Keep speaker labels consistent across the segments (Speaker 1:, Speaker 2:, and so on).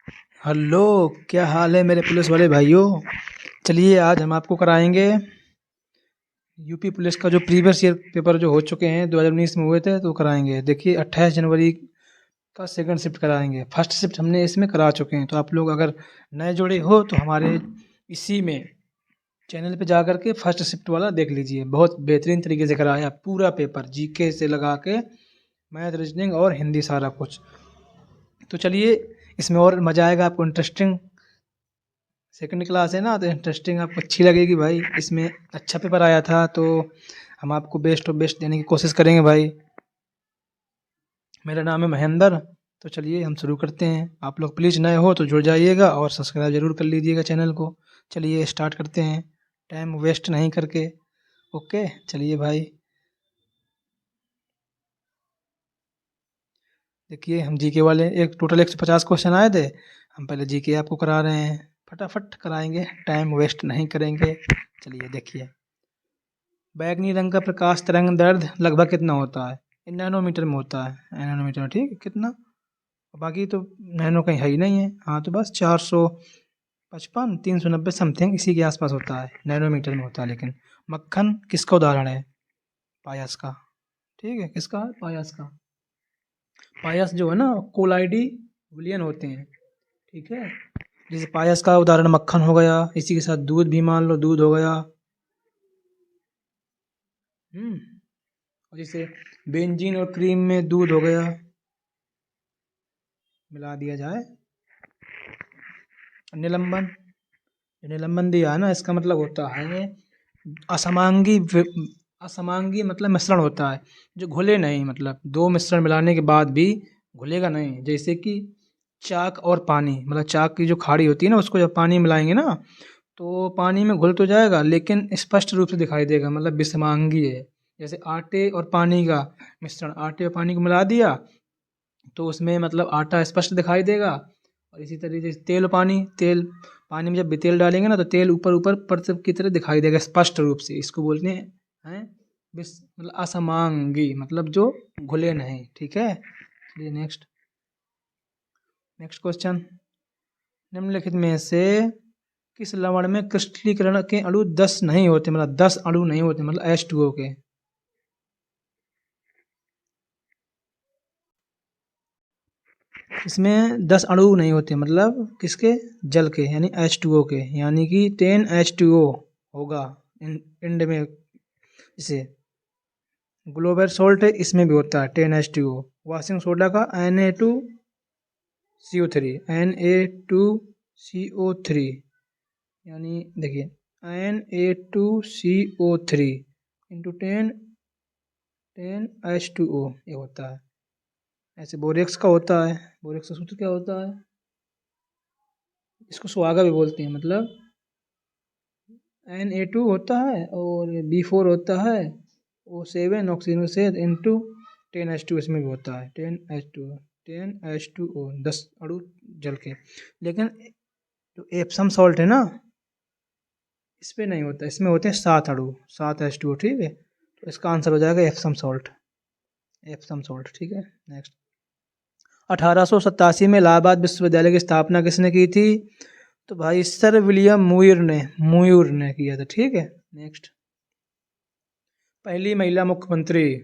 Speaker 1: Hello, क्या हाल है मेरे पुलिस वाले भाइयों। चलिए आज हम आपको कराएंगे यूपी पुलिस का जो प्रीवियस ईयर पेपर जो हो चुके हैं 2019 में हुए थे तो कराएंगे। देखिए 28 जनवरी का सेकंड शिफ्ट कराएंगे। फर्स्ट शिफ्ट हमने इसमें करा चुके हैं, तो आप लोग अगर नए जुड़े हो तो हमारे इसी में चैनल पे जा करके फर्स्ट शिफ्ट वाला देख लीजिए। बहुत बेहतरीन तरीके से कराया पूरा पेपर, जीके से लगा के मैथ, रीजनिंग और हिंदी सारा कुछ। तो चलिए इसमें और मज़ा आएगा आपको, इंटरेस्टिंग सेकंड क्लास है ना, तो इंटरेस्टिंग आपको अच्छी लगेगी भाई। इसमें अच्छा पेपर आया था तो हम आपको बेस्ट ऑफ बेस्ट देने की कोशिश करेंगे भाई। मेरा नाम है महेंद्र। तो चलिए हम शुरू करते हैं। आप लोग प्लीज़ नए हो तो जुड़ जाइएगा और सब्सक्राइब ज़रूर कर लीजिएगा चैनल को। चलिए स्टार्ट करते हैं टाइम वेस्ट नहीं करके। ओके चलिए भाई। देखिए हम जीके वाले एक टोटल 150 क्वेश्चन आए थे। हम पहले जीके आपको करा रहे हैं, फटाफट कराएंगे, टाइम वेस्ट नहीं करेंगे। चलिए देखिए, बैंगनी रंग का प्रकाश तरंग दैर्ध्य लगभग कितना होता है? ये नैनोमीटर में होता है, नैनोमीटर में, ठीक है। कितना, बाकी तो नैनो कहीं है ही नहीं है। हाँ तो बस 455 390 समथिंग इसी के आसपास होता है, नैनोमीटर में होता है। लेकिन मक्खन किसका उदाहरण है? पायस का। ठीक है, किसका? पायस का। पायस जो है ना, कोलाइडी विलियन होते हैं, ठीक है। जैसे पायस का उदाहरण मक्खन हो गया, इसी के साथ दूध भी मान लो, दूध हो गया। और जैसे बेंजीन और क्रीम में दूध हो गया, मिला दिया जाए। निलंबन, निलंबन दिया है ना, इसका मतलब होता है असमांगी असमांगी मतलब मिश्रण होता है जो घुले नहीं, मतलब दो मिश्रण मिलाने के बाद भी घुलेगा नहीं। जैसे कि चाक और पानी, मतलब चाक की जो खाड़ी होती है ना, उसको जब पानी मिलाएंगे ना तो पानी में घुल तो जाएगा लेकिन स्पष्ट रूप से दिखाई देगा, मतलब विषमांगी है। जैसे आटे और पानी का मिश्रण, आटे और पानी को मिला दिया तो उसमें मतलब आटा स्पष्ट दिखाई देगा। और इसी तरीके से तेल और पानी, तेल पानी में जब भी तेल डालेंगे ना तो तेल ऊपर ऊपर परत की तरह दिखाई देगा स्पष्ट रूप से। इसको बोलते हैं मतलब असमांगी, मतलब जो घुले नहीं, ठीक है। चलिए नेक्स्ट, नेक्स्ट क्वेश्चन। निम्नलिखित में से किस लवण में क्रिस्टलीकरण के अणु 10 नहीं होते, मतलब 10 अणु नहीं होते, मतलब H2O के? इसमें 10 अणु नहीं होते, मतलब किसके? जल के, यानी H2O के, यानी कि 10H2O होगा इंड में। इसे ग्लोबल सोल्ट है, इसमें भी होता है 10H2O। वॉशिंग सोडा का Na2CO3, Na2CO3, यानी देखिए Na2CO3 इंटू 10H2O ये होता है। ऐसे बोरेक्स का होता है, बोरेक्स का सूत्र क्या होता है? इसको सुहागा भी बोलते हैं, मतलब Na2 होता है और B4 होता है, O7 ऑक्सीजन से इंटू 10H2 इसमें भी होता है, 10H2O 10 अणु जल के। लेकिन जो एप्सम सॉल्ट है ना, इस पे नहीं होता, इसमें होते हैं 7 अणु, 7H2O, ठीक है। तो इसका आंसर हो जाएगा एप्सम सॉल्ट, एप्सम सॉल्ट, ठीक है। नेक्स्ट, 1887 में इलाहाबाद विश्वविद्यालय की स्थापना किसने की थी? तो भाई सर विलियम मुयर ने किया था, ठीक है। नेक्स्ट, पहली महिला मुख्यमंत्री,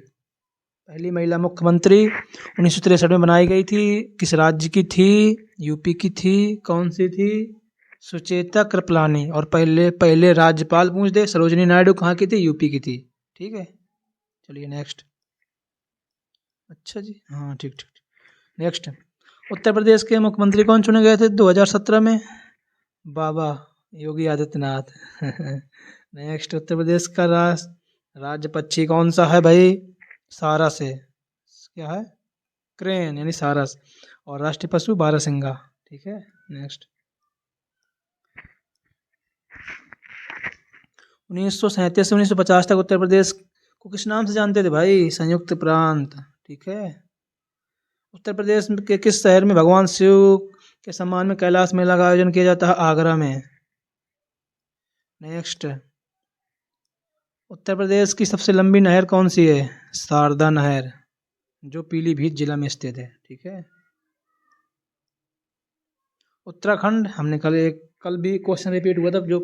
Speaker 1: पहली महिला मुख्यमंत्री 1963 में बनाई गई थी, किस राज्य की थी? यूपी की थी। कौन सी थी? सुचेता कृपलानी। और पहले पहले राज्यपाल पूछ दे, सरोजिनी नायडू कहाँ की थी? यूपी की थी, ठीक है। चलिए नेक्स्ट। अच्छा जी, हाँ ठीक ठीक। नेक्स्ट, उत्तर प्रदेश के मुख्यमंत्री कौन चुने गए थे 2017 में? बाबा योगी आदित्यनाथ। नेक्स्ट, उत्तर प्रदेश का राज्य पक्षी कौन सा है भाई? सारस है। क्या है? क्रेन, यानी सारस। और राष्ट्रीय पशु बारहसिंगा, ठीक है। नेक्स्ट, 1937 से 1950 तक उत्तर प्रदेश को किस नाम से जानते थे भाई? संयुक्त प्रांत, ठीक है। उत्तर प्रदेश के किस शहर में भगवान शिव के सम्मान में कैलाश मेला का आयोजन किया जाता है? आगरा में। नेक्स्ट, उत्तर प्रदेश की सबसे लंबी नहर कौन सी है? शारदा नहर, जो पीलीभीत जिला में स्थित है, ठीक है। उत्तराखंड हमने कल भी क्वेश्चन रिपीट हुआ था, जो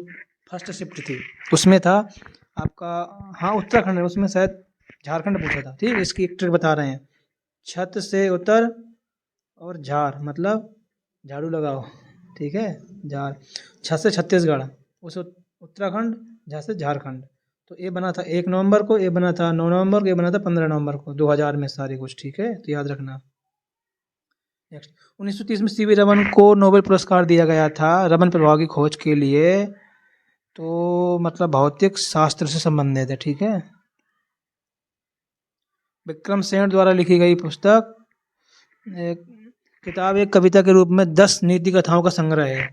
Speaker 1: फर्स्ट शिफ्ट थी उसमें था आपका। हाँ उत्तराखंड है, उसमें शायद झारखंड पूछा था। ठीक है, इसकी एक ट्रिक बता रहे हैं। छत से उतर और झार मतलब झाड़ू लगाओ। ठीक है, झार। छत से छत्तीसगढ़, उस उत्तराखंड, झा से झारखंड। तो ये बना था 1 नवंबर को, ये बना था 9 नवंबर को, ये बना था 15 नवंबर को 2000 में सारी कुछ। ठीक है, तो याद रखना। नेक्स्ट, 1930 में सीवी रमन को नोबेल पुरस्कार दिया गया था रमन प्रभाव की खोज के लिए। तो मतलब भौतिक शास्त्र से संबंधित है। ठीक है, विक्रम सेन द्वारा लिखी गई पुस्तक एक किताब एक कविता के रूप में 10 नीति कथाओं का संग्रह है।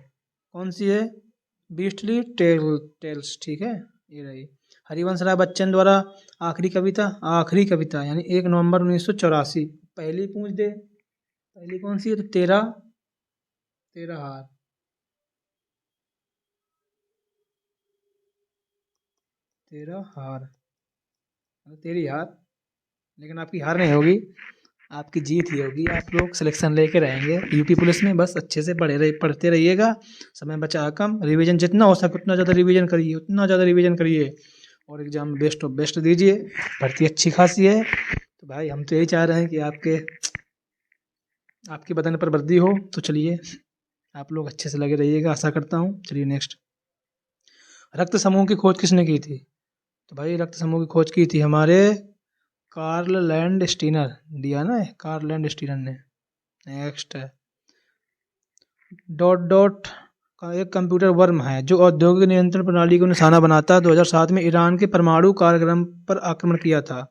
Speaker 1: कौन सी है? Beastly tales. ठीक है, ये रही। हरिवंश राय बच्चन द्वारा आखिरी कविता यानी 1 नवंबर 1984। पहली पूछ दे, पहली कौन सी है? तो तेरा तेरा हार। तेरा हार मतलब तेरी हार, लेकिन आपकी हार नहीं होगी, आपकी जीत ही होगी। आप लोग सिलेक्शन लेके रहेंगे यूपी पुलिस में। बस अच्छे से पढ़ते रहिएगा, समय बचा कम। रिवीजन जितना हो सके उतना ज़्यादा रिवीजन करिए, उतना ज़्यादा रिवीजन करिए, और एग्जाम में बेस्ट ऑफ बेस्ट दीजिए। भर्ती अच्छी खासी है, तो भाई हम तो यही चाह रहे हैं कि आपके बदन पर वर्दी हो। तो चलिए, आप लोग अच्छे से लगे रहिएगा, आशा करता हूँ। चलिए नेक्स्ट, रक्त समूह की खोज किसने की थी? तो भाई रक्त समूह की खोज की थी हमारे कार्ल लैंड स्टीनर, दिया ना कार्ल लैंड स्टीनर ने। नेक्स्ट है, डॉट डॉट का एक कंप्यूटर वर्म है जो औद्योगिक नियंत्रण प्रणाली को निशाना बनाता है। 2007 में ईरान के परमाणु कार्यक्रम पर आक्रमण किया था।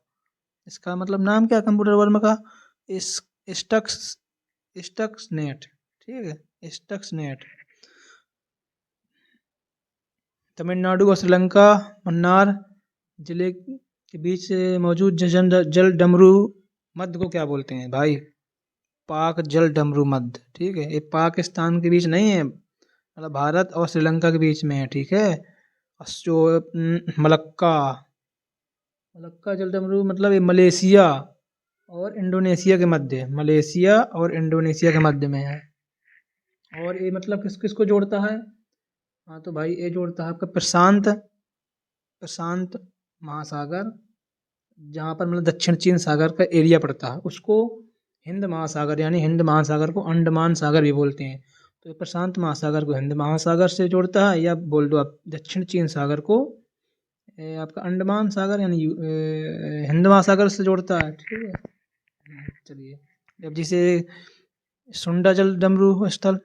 Speaker 1: इसका मतलब नाम क्या कंप्यूटर वर्म का? इस स्टक्स स्टक्स नेट। ठीक है, स्टक्स नेट। तमिलनाडु और श्रीलंका मन्नार जिले के बीच मौजूद जल डमरू मध्य को क्या बोलते हैं भाई? पाक जल डमरू मध्य। ठीक है, ये पाकिस्तान के बीच नहीं है, मतलब भारत और श्रीलंका के बीच में है। ठीक है, जो मलक्का मलक्का जल डमरू मतलब ये मलेशिया और इंडोनेशिया के मध्य, मलेशिया और इंडोनेशिया के मध्य में है। और ये मतलब किस किस को जोड़ता है? हाँ तो भाई ये जोड़ता है आपका प्रशांत प्रशांत महासागर, जहाँ पर मतलब दक्षिण चीन सागर का एरिया पड़ता है, उसको हिंद महासागर यानी हिंद महासागर को अंडमान सागर भी बोलते हैं। तो ये प्रशांत महासागर को हिंद महासागर से जोड़ता है, या बोल दो आप दक्षिण चीन सागर को आपका अंडमान सागर यानी हिंद महासागर से जोड़ता है। ठीक है, चलिए। अब जिसे सुंडा जल डमरू स्थल,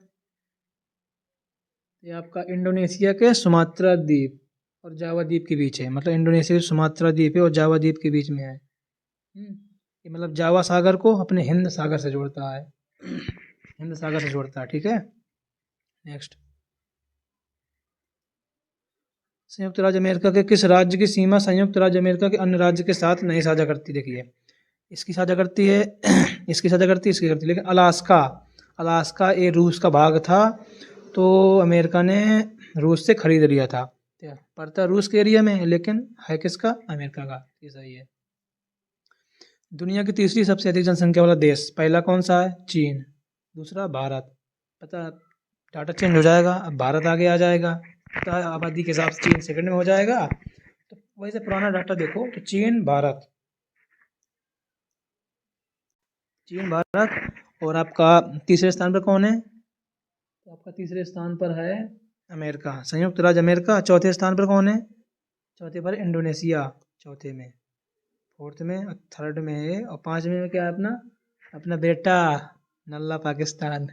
Speaker 1: ये आपका इंडोनेशिया के सुमात्रा द्वीप और जावा द्वीप के बीच है। मतलब इंडोनेशिया के सुमात्रा द्वीप है और जावा द्वीप के बीच में है। ये मतलब जावा सागर को अपने हिंद सागर से जोड़ता है, हिंद सागर से जोड़ता है। ठीक है, नेक्स्ट, संयुक्त राज्य अमेरिका के किस राज्य की सीमा संयुक्त राज्य अमेरिका के अन्य राज्य के साथ नहीं साझा करती? देखिए, इसकी साझा करती है इसकी साझा करती है, इसकी करती है, लेकिन अलास्का, अलास्का ये रूस का भाग था, तो अमेरिका ने रूस से खरीद लिया था। पड़ता रूस के एरिया में, लेकिन है किसका? अमेरिका का। ये सही है। दुनिया की तीसरी सबसे अधिक जनसंख्या वाला देश पहला कौन सा है? चीन। दूसरा भारत। पता, डाटा चेंज हो जाएगा, अब भारत आगे आ जाएगा। पता है आबादी के हिसाब से चीन सेकंड में हो जाएगा। तो वैसे पुराना डाटा देखो तो चीन भारत, चीन भारत। और आपका तीसरे स्थान पर कौन है? तो आपका तीसरे स्थान पर है अमेरिका, संयुक्त राज्य अमेरिका। चौथे स्थान पर कौन है? चौथे पर इंडोनेशिया, चौथे में। फोर्थ में, थर्ड में है, और पांचवें में क्या है अपना? अपना बेटा नल्ला पाकिस्तान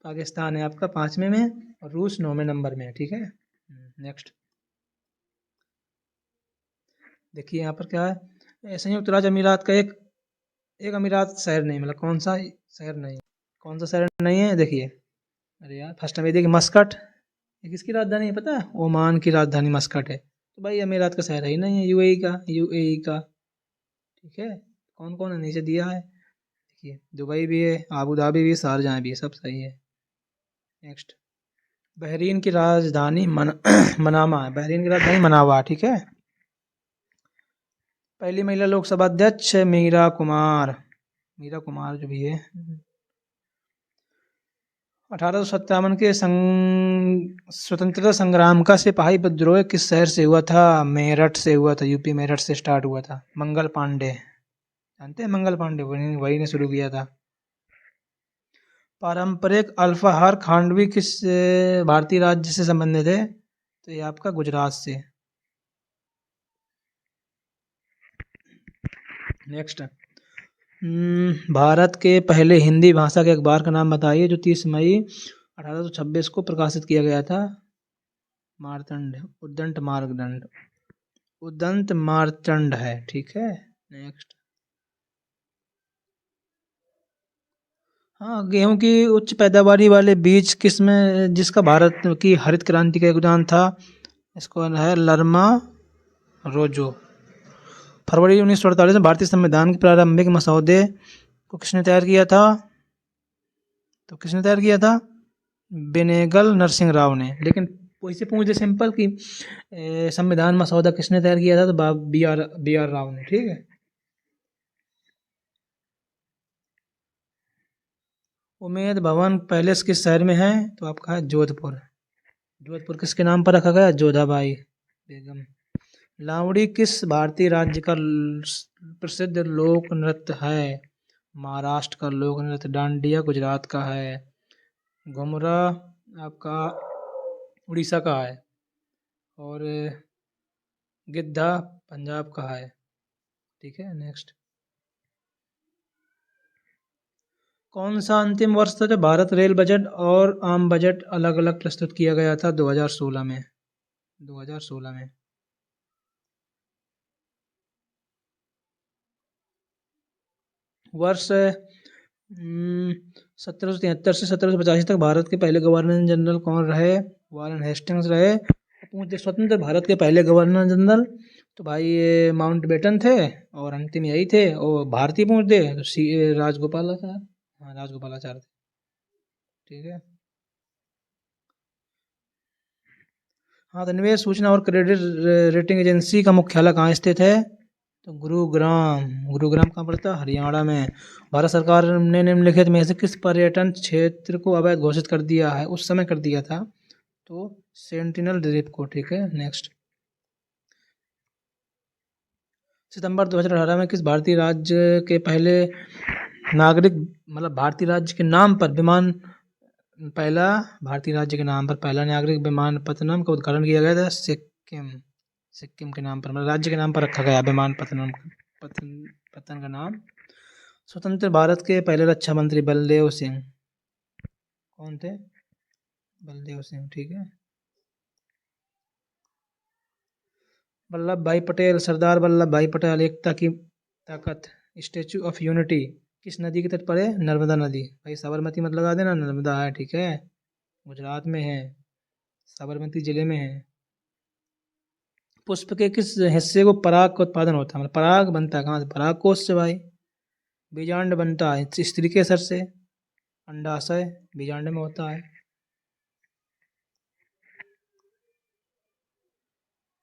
Speaker 1: पाकिस्तान है आपका पांचवें में, और रूस 9वें नंबर में है। ठीक है, नेक्स्ट देखिए यहाँ पर क्या है, संयुक्त राज्य अमीरात का एक एक अमीरात शहर नहीं, मतलब कौन सा शहर नहीं, कौन सा शहर नहीं है? देखिए, अरे यार फर्स्ट में देखिए मस्कट, ये किसकी राजधानी है पता है? ओमान की राजधानी मस्कट है। तो भाई अमीरात का शहर ही नहीं है, यूएई का, यूएई का। ठीक है, कौन कौन है नीचे दिया है, देखिए दुबई भी है, आबू धाबी भी, शारजाह भी है, सब सही है। नेक्स्ट, बहरीन की राजधानी मनामा है, बहरीन की राजधानी मनावा। ठीक है, पहली महिला लोकसभा अध्यक्ष मीरा कुमार, मीरा कुमार जो भी है। 1857 के स्वतंत्रता संग्राम का सिपाही विद्रोह किस शहर से हुआ था? मेरठ से हुआ था। यूपी मेरठ से स्टार्ट हुआ था। मंगल पांडे, जानते हैं मंगल पांडे, वही ने शुरू किया था। पारंपरिक अल्पाहार खांडवी किस भारतीय राज्य से संबंधित है? तो ये आपका गुजरात से। नेक्स्ट, भारत के पहले हिंदी भाषा के अखबार का नाम बताइए जो 30 मई 1826 को प्रकाशित किया गया था। मारतंड, उद्दंत मार्गदंड, उदंत मार्तंड है, ठीक है। नेक्स्ट, हाँ, गेहूं की उच्च पैदावारी वाले बीज किसमें जिसका भारत की हरित क्रांति का योगदान था? इसको है लरमा रोजो। फरवरी 1948 में भारतीय संविधान के प्रारंभिक मसौदे को किसने तैयार किया था? तो किसने तैयार किया था? बेनेगल नरसिंह राव ने। लेकिन वैसे पूछ दे सिंपल कि संविधान मसौदा किसने तैयार किया था, तो बी आर राव ने, ठीक है। उमेद भवन पैलेस किस शहर में है? तो आपका है जोधपुर। जोधपुर किसके नाम पर रखा गया? जोधाबाई बेगम। लावड़ी किस भारतीय राज्य का प्रसिद्ध लोक नृत्य है? महाराष्ट्र का लोक नृत्य। डांडिया गुजरात का है। घुमरा आपका उड़ीसा का है। और गिद्धा पंजाब का है, ठीक है। नेक्स्ट, कौन सा अंतिम वर्ष था जब भारत रेल बजट और आम बजट अलग अलग प्रस्तुत किया गया था? 2016 में। 2016 में। वर्ष 1773 से 1785 तक भारत के पहले गवर्नर जनरल कौन रहे? वारेन हेस्टिंग्स रहे। पूछते स्वतंत्र भारत के पहले गवर्नर जनरल, तो भाई ये माउंट बेटन थे और अंतिम यही थे। और भारतीय पूछ दे तो राजगोपालाचारी। हाँ, राजगोपालाचारी थे, ठीक है। हाँ, तो निवेश सूचना और क्रेडिट रेटिंग एजेंसी का मुख्यालय कहाँ स्थित है? तो गुरुग्राम। गुरुग्राम कहाँ पड़ता है? हरियाणा में। भारत सरकार ने निम्नलिखित में से किस पर्यटन क्षेत्र को अवैध घोषित कर दिया है? उस समय कर दिया था, तो सेंटिनल द्वीप को, ठीक है। नेक्स्ट, सितंबर 2018 में किस भारतीय राज्य के पहले नागरिक, मतलब भारतीय राज्य के नाम पर विमान, पहला भारतीय राज्य के नाम पर पहला नागरिक विमानपत्तनम का उद्घाटन किया गया था? सिक्किम। सिक्किम के नाम पर, मतलब राज्य के नाम पर रखा गया विमानपत्तनम पत्तन का नाम। स्वतंत्र भारत के पहले रक्षा मंत्री बलदेव सिंह कौन थे? बलदेव सिंह, ठीक है। वल्लभ भाई पटेल, सरदार वल्लभ भाई पटेल एकता की ताकत, स्टेचू ऑफ यूनिटी किस नदी के तट पर है? नर्मदा नदी। भाई साबरमती मत लगा देना, नर्मदा है, ठीक है। गुजरात में है, साबरमती जिले में है। पुष्प के किस हिस्से को पराग का उत्पादन होता है? मतलब पराग बनता है कहाँ से? पराग कोश से भाई। बीजांड बनता है स्त्री के सर से। अंडाशय बीजांड में होता है।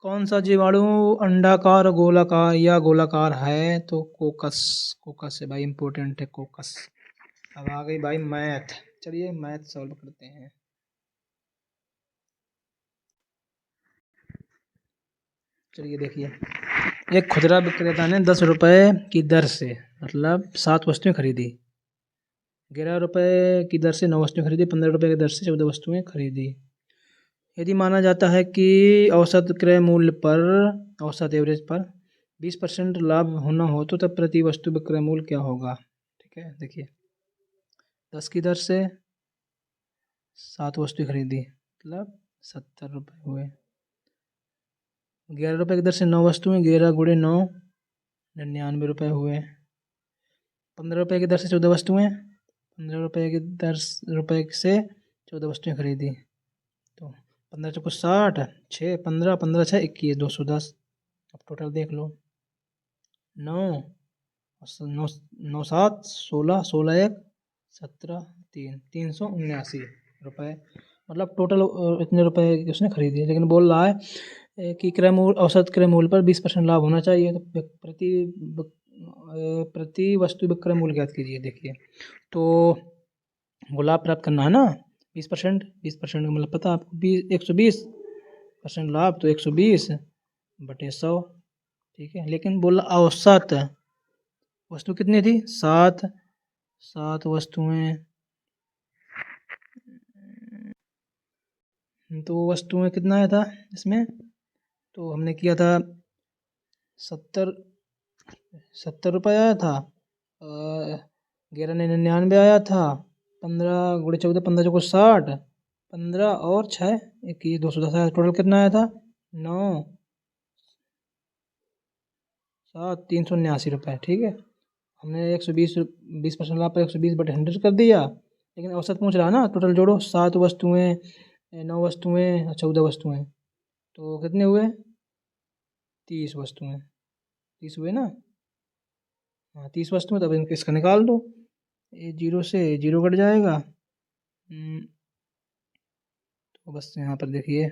Speaker 1: कौन सा जीवाणु अंडाकार गोलाकार या गोलाकार है? तो कोकस। कोकस है भाई, इंपॉर्टेंट है कोकस। अब आ गई भाई मैथ। चलिए मैथ सॉल्व करते हैं। चलिए देखिए, एक खुदरा विक्रेता ने 10 रुपए की दर से, मतलब 7 वस्तुएं खरीदी। 11 रुपए की दर से 9 वस्तुएं खरीदी। 15 रुपए की दर से 14 वस्तुएं खरीदी। यदि माना जाता है कि औसत क्रय मूल्य पर, औसत एवरेज पर 20% लाभ होना हो तो तब प्रति वस्तु विक्रय मूल्य क्या होगा? ठीक है, देखिए 10 की दर से 7 वस्तु खरीदी, मतलब 70 रुपये हुए। 11 रुपये की दर से 9 वस्तुएं, 11 गुणे 9 99 रुपये हुए। 15 रुपये की दर से 14 वस्तुएं, 15 रुपये की दर से 14 वस्तुएं खरीदी, तो 15 चौको 60, 6 15, 15 6 21, 210। अब टोटल देख लो, 9 9 9 7 16, 16 1 17 3, 379 रुपये, मतलब टोटल इतने रुपए की उसने खरीदी है। लेकिन बोल रहा है कि क्रय मूल्य, औसत क्रय मूल्य पर 20% लाभ होना चाहिए। तो प्रति वस्तु विक्रय मूल्य ज्ञात कीजिए। देखिए, तो वो लाभ प्राप्त करना है ना, 20%, 20% का मतलब पता आपको, 120% लाभ तो 120/100, ठीक है। लेकिन बोला औसत वस्तु कितनी थी, 7 वस्तुएं, तो वस्तुएं कितना आया था इसमें, तो हमने किया था 70 रुपये आया था, 1199 आया था, 15 × 14 15 चौको 60, 15 और 6 21 210 आया, टोटल कितना आया था 9 7 379 रुपये, ठीक है। हमने 20% लाभ पर 120/100 कर दिया, लेकिन औसत पूछ रहा ना, टोटल जोड़ो, 7 वस्तुएं, 9 वस्तुएं, 14 वस्तुएं, तो कितने हुए, 30 वस्तुएं, 30 हुए ना, हाँ 30 वस्तुएं। तब इसका निकाल दो, ये 0 से 0 कट जाएगा, तो बस यहाँ पर देखिए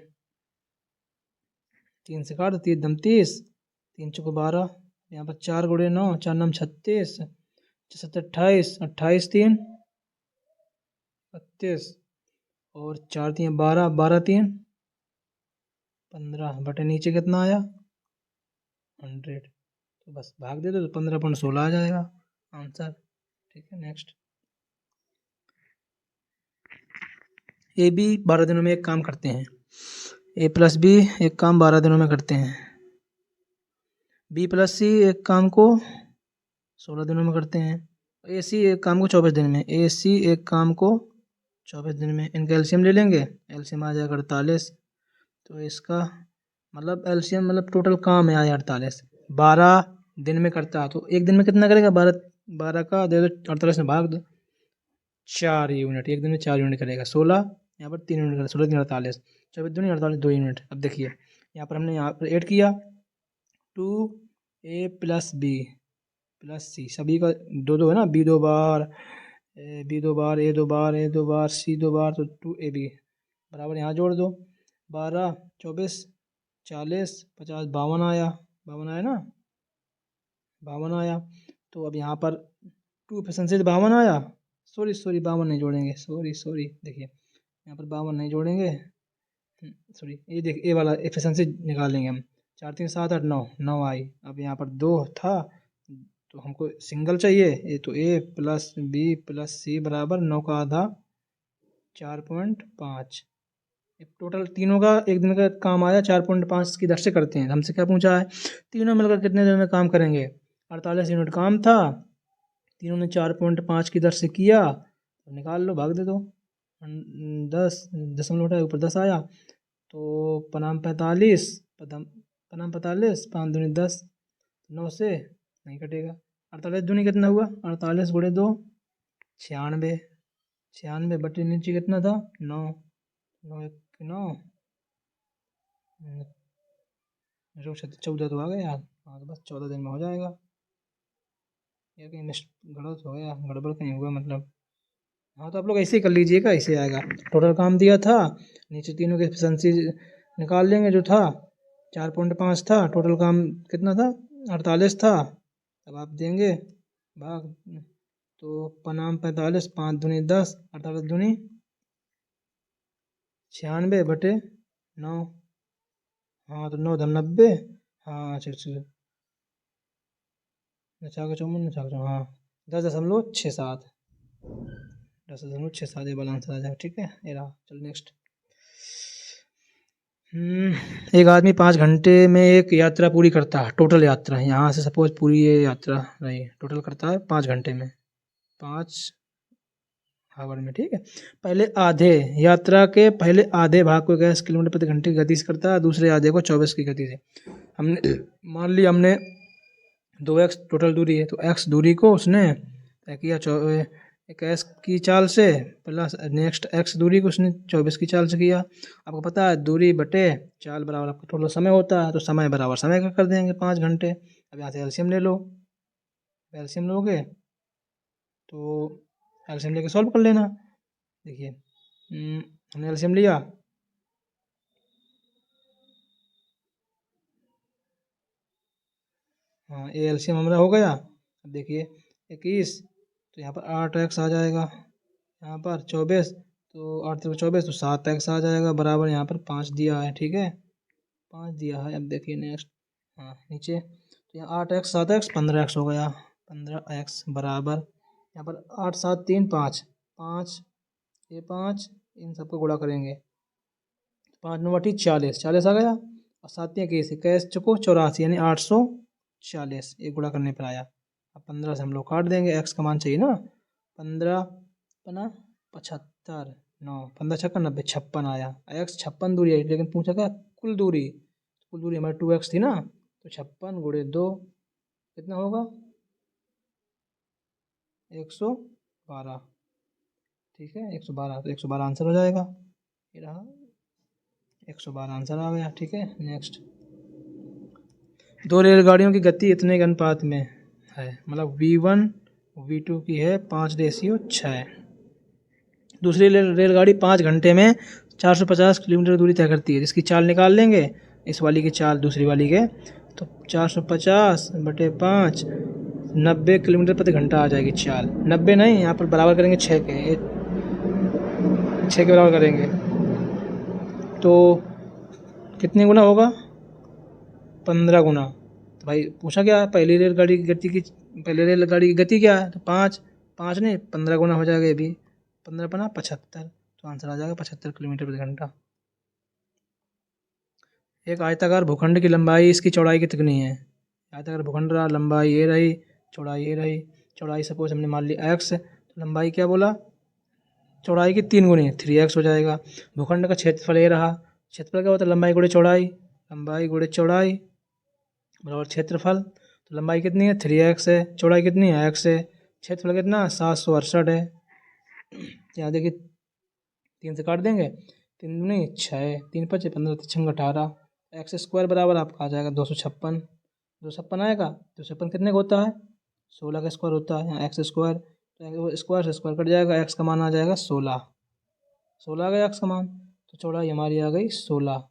Speaker 1: 3 से काट, 3 दम 30, 3 चौको 12, यहाँ पर 4 × 9 4 9 36, 7 28, 28 3 32, और 4 3 12, 12 3 15, बटे नीचे कितना आया 100, तो बस भाग दे दो तो 15.16 आ जाएगा आंसर, ठीक है। नेक्स्ट, ए बी 12 दिनों में एक काम करते हैं, ए प्लस बी एक काम 12 दिनों में करते हैं, बी प्लस सी एक काम को 16 दिनों में करते हैं, ए सी एक काम को 24 दिन में, ए सी एक काम को 24 दिन में। इनका एलसीएम ले लेंगे, एलसीएम आ जाएगा 48, तो इसका मतलब एलसीएम मतलब टोटल काम है आया 48, 12 दिन में करता है, तो एक दिन में कितना करेगा, 12 का दे दो 48 में भाग दो, 4 यूनिट, एक दिन में 4 यूनिट करेगा, 16 यहाँ पर 3 यूनिट करेगा, 16 3 48, 24 दूनी 48 2 यूनिट। अब देखिए यहाँ पर हमने यहाँ पर ऐड किया 2a + b + c, सभी का 2 है ना, b 2 bar, b 2 bar, a 2 bar, a 2 bar, c 2 बार, तो 2ab बराबर यहाँ जोड़ दो, 12 24 40 50 52 आया, 52 आया ना, 52 आया। तो अब यहाँ पर 2 एफिशिएंसी 52 आया, सॉरी 52 नहीं जोड़ेंगे, सॉरी देखिए यहाँ पर 52 नहीं जोड़ेंगे, सॉरी ये देख ए वाला एफिशिएंसी निकालेंगे हम, 4 3 7 8 9 9 आई। अब यहाँ पर 2 था तो हमको सिंगल चाहिए, ये तो ए प्लस बी प्लस सी बराबर 9 का आधा 4.5, टोटल तीनों का एक दिन का काम आया 4.5 की दर से करते हैं। हमसे क्या पूछा है, तीनों मिलकर कितने दिन में काम करेंगे, 48 यूनिट काम था, तीनों ने 4.5 की दर से किया, तो निकाल लो, भाग दे दो, 10 दशमलव उठाए ऊपर 10 आया, तो पनाम 45, 5 दूनी 10, 9 से नहीं कटेगा, 48 दूनी कितना हुआ, 48 × 2 96, 96 बटे नीचे कितना था 9, 9 1 9, 14 तो आ गया यार, हाँ तो बस 14 दिन में हो जाएगा, या कहीं गलत हो गया, गड़बड़ कहीं हुआ मतलब, हाँ तो आप लोग ऐसे ही कर लीजिएगा, ऐसे आएगा। टोटल काम दिया था, नीचे तीनों की एफिशिएंसी निकाल लेंगे, जो था 4.5 था, टोटल काम कितना था 48 था, अब आप देंगे भाग, तो पनाम 45, 5 दूनी 10, 48 दूनी 96/9, हाँ तो 9 दम 90, हाँ अच्छा 54, हाँ 10.67, 10.67 ये वाला आंसर आ जाएगा, ठीक है। ये रहा, चलो नेक्स्ट। एक आदमी 5 घंटे में एक यात्रा पूरी करता है, टोटल यात्रा यहाँ से सपोज पूरी ये यात्रा रही, टोटल करता है 5 घंटे में, 5 आवर में, ठीक है। पहले आधे यात्रा के पहले आधे भाग को 21 किलोमीटर प्रति घंटे की गति से करता है, दूसरे आधे को 24 की गति से। हमने मान लिया हमने 2x टोटल दूरी है, तो x दूरी को उसने तय किया 21 की चाल से, प्लस नेक्स्ट x दूरी को उसने 24 की चाल से किया। आपको पता है दूरी बटे चाल बराबर आपका टोटल समय होता है, तो समय बराबर समय का कर देंगे 5 घंटे। अब यहाँ से एलसीएम ले लो, एलसीएम लोगे तो एलसीएम लेके सॉल्व कर लेना। देखिए हमने एलसीएम लिया, हाँ ये एलसीएम हमारा हो गया। अब देखिए 21, तो यहाँ पर 8x आ जाएगा, यहाँ पर 24, तो 8 3 24, तो 7x आ जाएगा बराबर, यहाँ पर 5 दिया है, ठीक है 5 दिया है। अब देखिए नेक्स्ट, हाँ नीचे, तो यहाँ 8x 7x 15x हो गया, 15x बराबर यहाँ पर 8 7 3 5 5, ये 5, इन सबको गुणा करेंगे, 5 9 40 40 आ गया, और 7 इक्कीस चुको 84, यानी 840 एक गुणा करने पर आया। अब 15 से हम लोग काट देंगे, एक्स का मान चाहिए ना, 15 पना 75 9 15 छक्का 90 56 आया, एक्स 56 दूरी आई, लेकिन पूछा क्या कुल दूरी, कुल दूरी हमारी 2x थी ना, तो 56 गुणे 2 कितना होगा 112, ठीक है 112, तो 112 आंसर हो जाएगा, ये रहा 112 आंसर आ गया, ठीक है। नेक्स्ट, दो रेलगाड़ियों की गति इतने के अनुपात में है, मतलब V1 V2 की है 5:6। दूसरी रेलगाड़ी 5 घंटे में 450 किलोमीटर दूरी तय करती है, जिसकी चाल निकाल लेंगे, इस वाली की चाल दूसरी वाली के, तो 450/5 90 किलोमीटर प्रति घंटा आ जाएगी चाल। 90 नहीं, यहाँ पर बराबर करेंगे 6 के, 6 के बराबर करेंगे तो कितने गुना होगा 15 गुना। तो भाई पूछा क्या पहली रेलगाड़ी की गति क्या है, तो 5 नहीं 15 गुना हो जाएगा, ये भी 15 पना 75, तो आंसर आ जाएगा 75 किलोमीटर प्रति घंटा। एक आयताकार भूखंड की लंबाई इसकी चौड़ाई कितनी है, आयताकार भूखंड रहा, लंबाई ये रही, चौड़ाई ये रही, चौड़ाई सपोज हमने मान ली x, तो लंबाई क्या बोला चौड़ाई की 3 गुनी 3x हो जाएगा। भूखंड का क्षेत्रफल ये रहा, क्षेत्रफल क्या होता है लंबाई गुणे चौड़ाई, लंबाई गुणे चौड़ाई बराबर क्षेत्रफल, तो लंबाई कितनी है 3x है, चौड़ाई कितनी है x है, क्षेत्रफल कितना 768 है। यहाँ देखिए 3 से काट देंगे, 3 नहीं 6, 3 5 15 6 18, एक्स स्क्वायर बराबर आपका आ जाएगा 256, 256 आएगा, 256 कितने का होता है 16 का स्क्वायर होता है, यहाँ एक्स स्क्वायर, तो स्क्वायर से स्क्वायर कट जाएगा, एक्स का मान आ जाएगा 16 आ गया एक्स का मान, तो चौड़ाई हमारी आ गई 16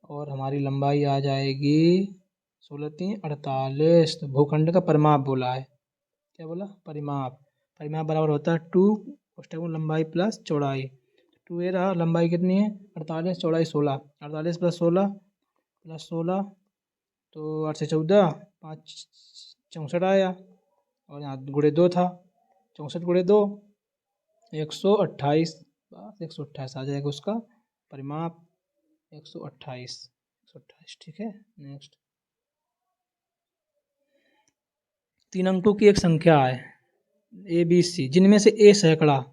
Speaker 1: और हमारी लंबाई आ जाएगी 16 3 48। तो भूखंड का परिमाप बोला है, क्या बोला परिमाप बराबर होता है 2 लंबाई प्लस चौड़ाई, 2 ये रहा, लंबाई कितनी है 48, चौड़ाई 16, 48 + 16 तो 8 से 14 5 64 आया, और यहाँ गुणे 2 था, 64 गुणे 2 128, बस 128 आ जाएगा उसका परिमाप, 128, ठीक है। नेक्स्ट, 3 अंकों की एक संख्या है ABC, जिनमें से A सैकड़ा,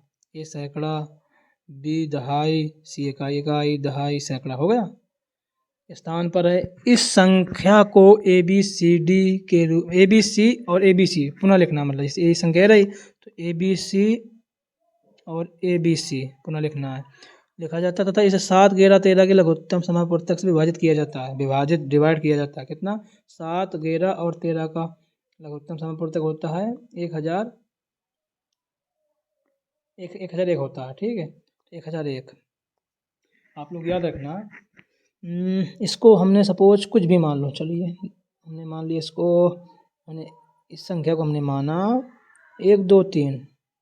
Speaker 1: B दहाई, C इकाई, दहाई सैकड़ा हो गया, स्थान पर है। इस संख्या को ABCD के रूप, ABC और ABC पुनः लिखना, मतलब जैसे ये संख्या रही तो ABC और ABC पुनः लिखना है, लिखा जाता तथा इसे 7 11 13 के लघुत्तम समापूर्तक से विभाजित किया जाता है, डिवाइड किया जाता है, कितना 7 11 और 13 का लघुत्तम समापूर्तक होता है 1001 होता है, ठीक है 1001। आप लोग याद रखना, इसको हमने सपोज कुछ भी मान लो, चलिए हमने मान लिया इसको, मैंने इस संख्या को हमने माना 1 2 3,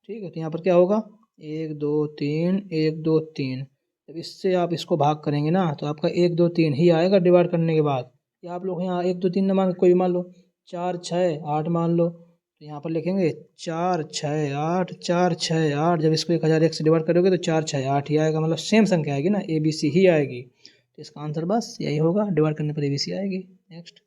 Speaker 1: ठीक है, तो यहाँ पर क्या होगा 1 2 3 1 2 3, जब इससे आप इसको भाग करेंगे ना तो आपका 1 2 3 ही आएगा डिवाइड करने के बाद, या आप लोग यहाँ 1 2 3 न मान कोई भी मान लो, 4 6 8 मान लो, तो यहाँ पर लिखेंगे 4 6 8 4 6 8, जब इसको 1001 से डिवाइड करोगे तो 4 6 8 ही आएगा, मतलब सेम संख्या आएगी ना, ABC ही आएगी, तो इसका आंसर बस यही होगा, डिवाइड करने पर ABC आएगी। नेक्स्ट,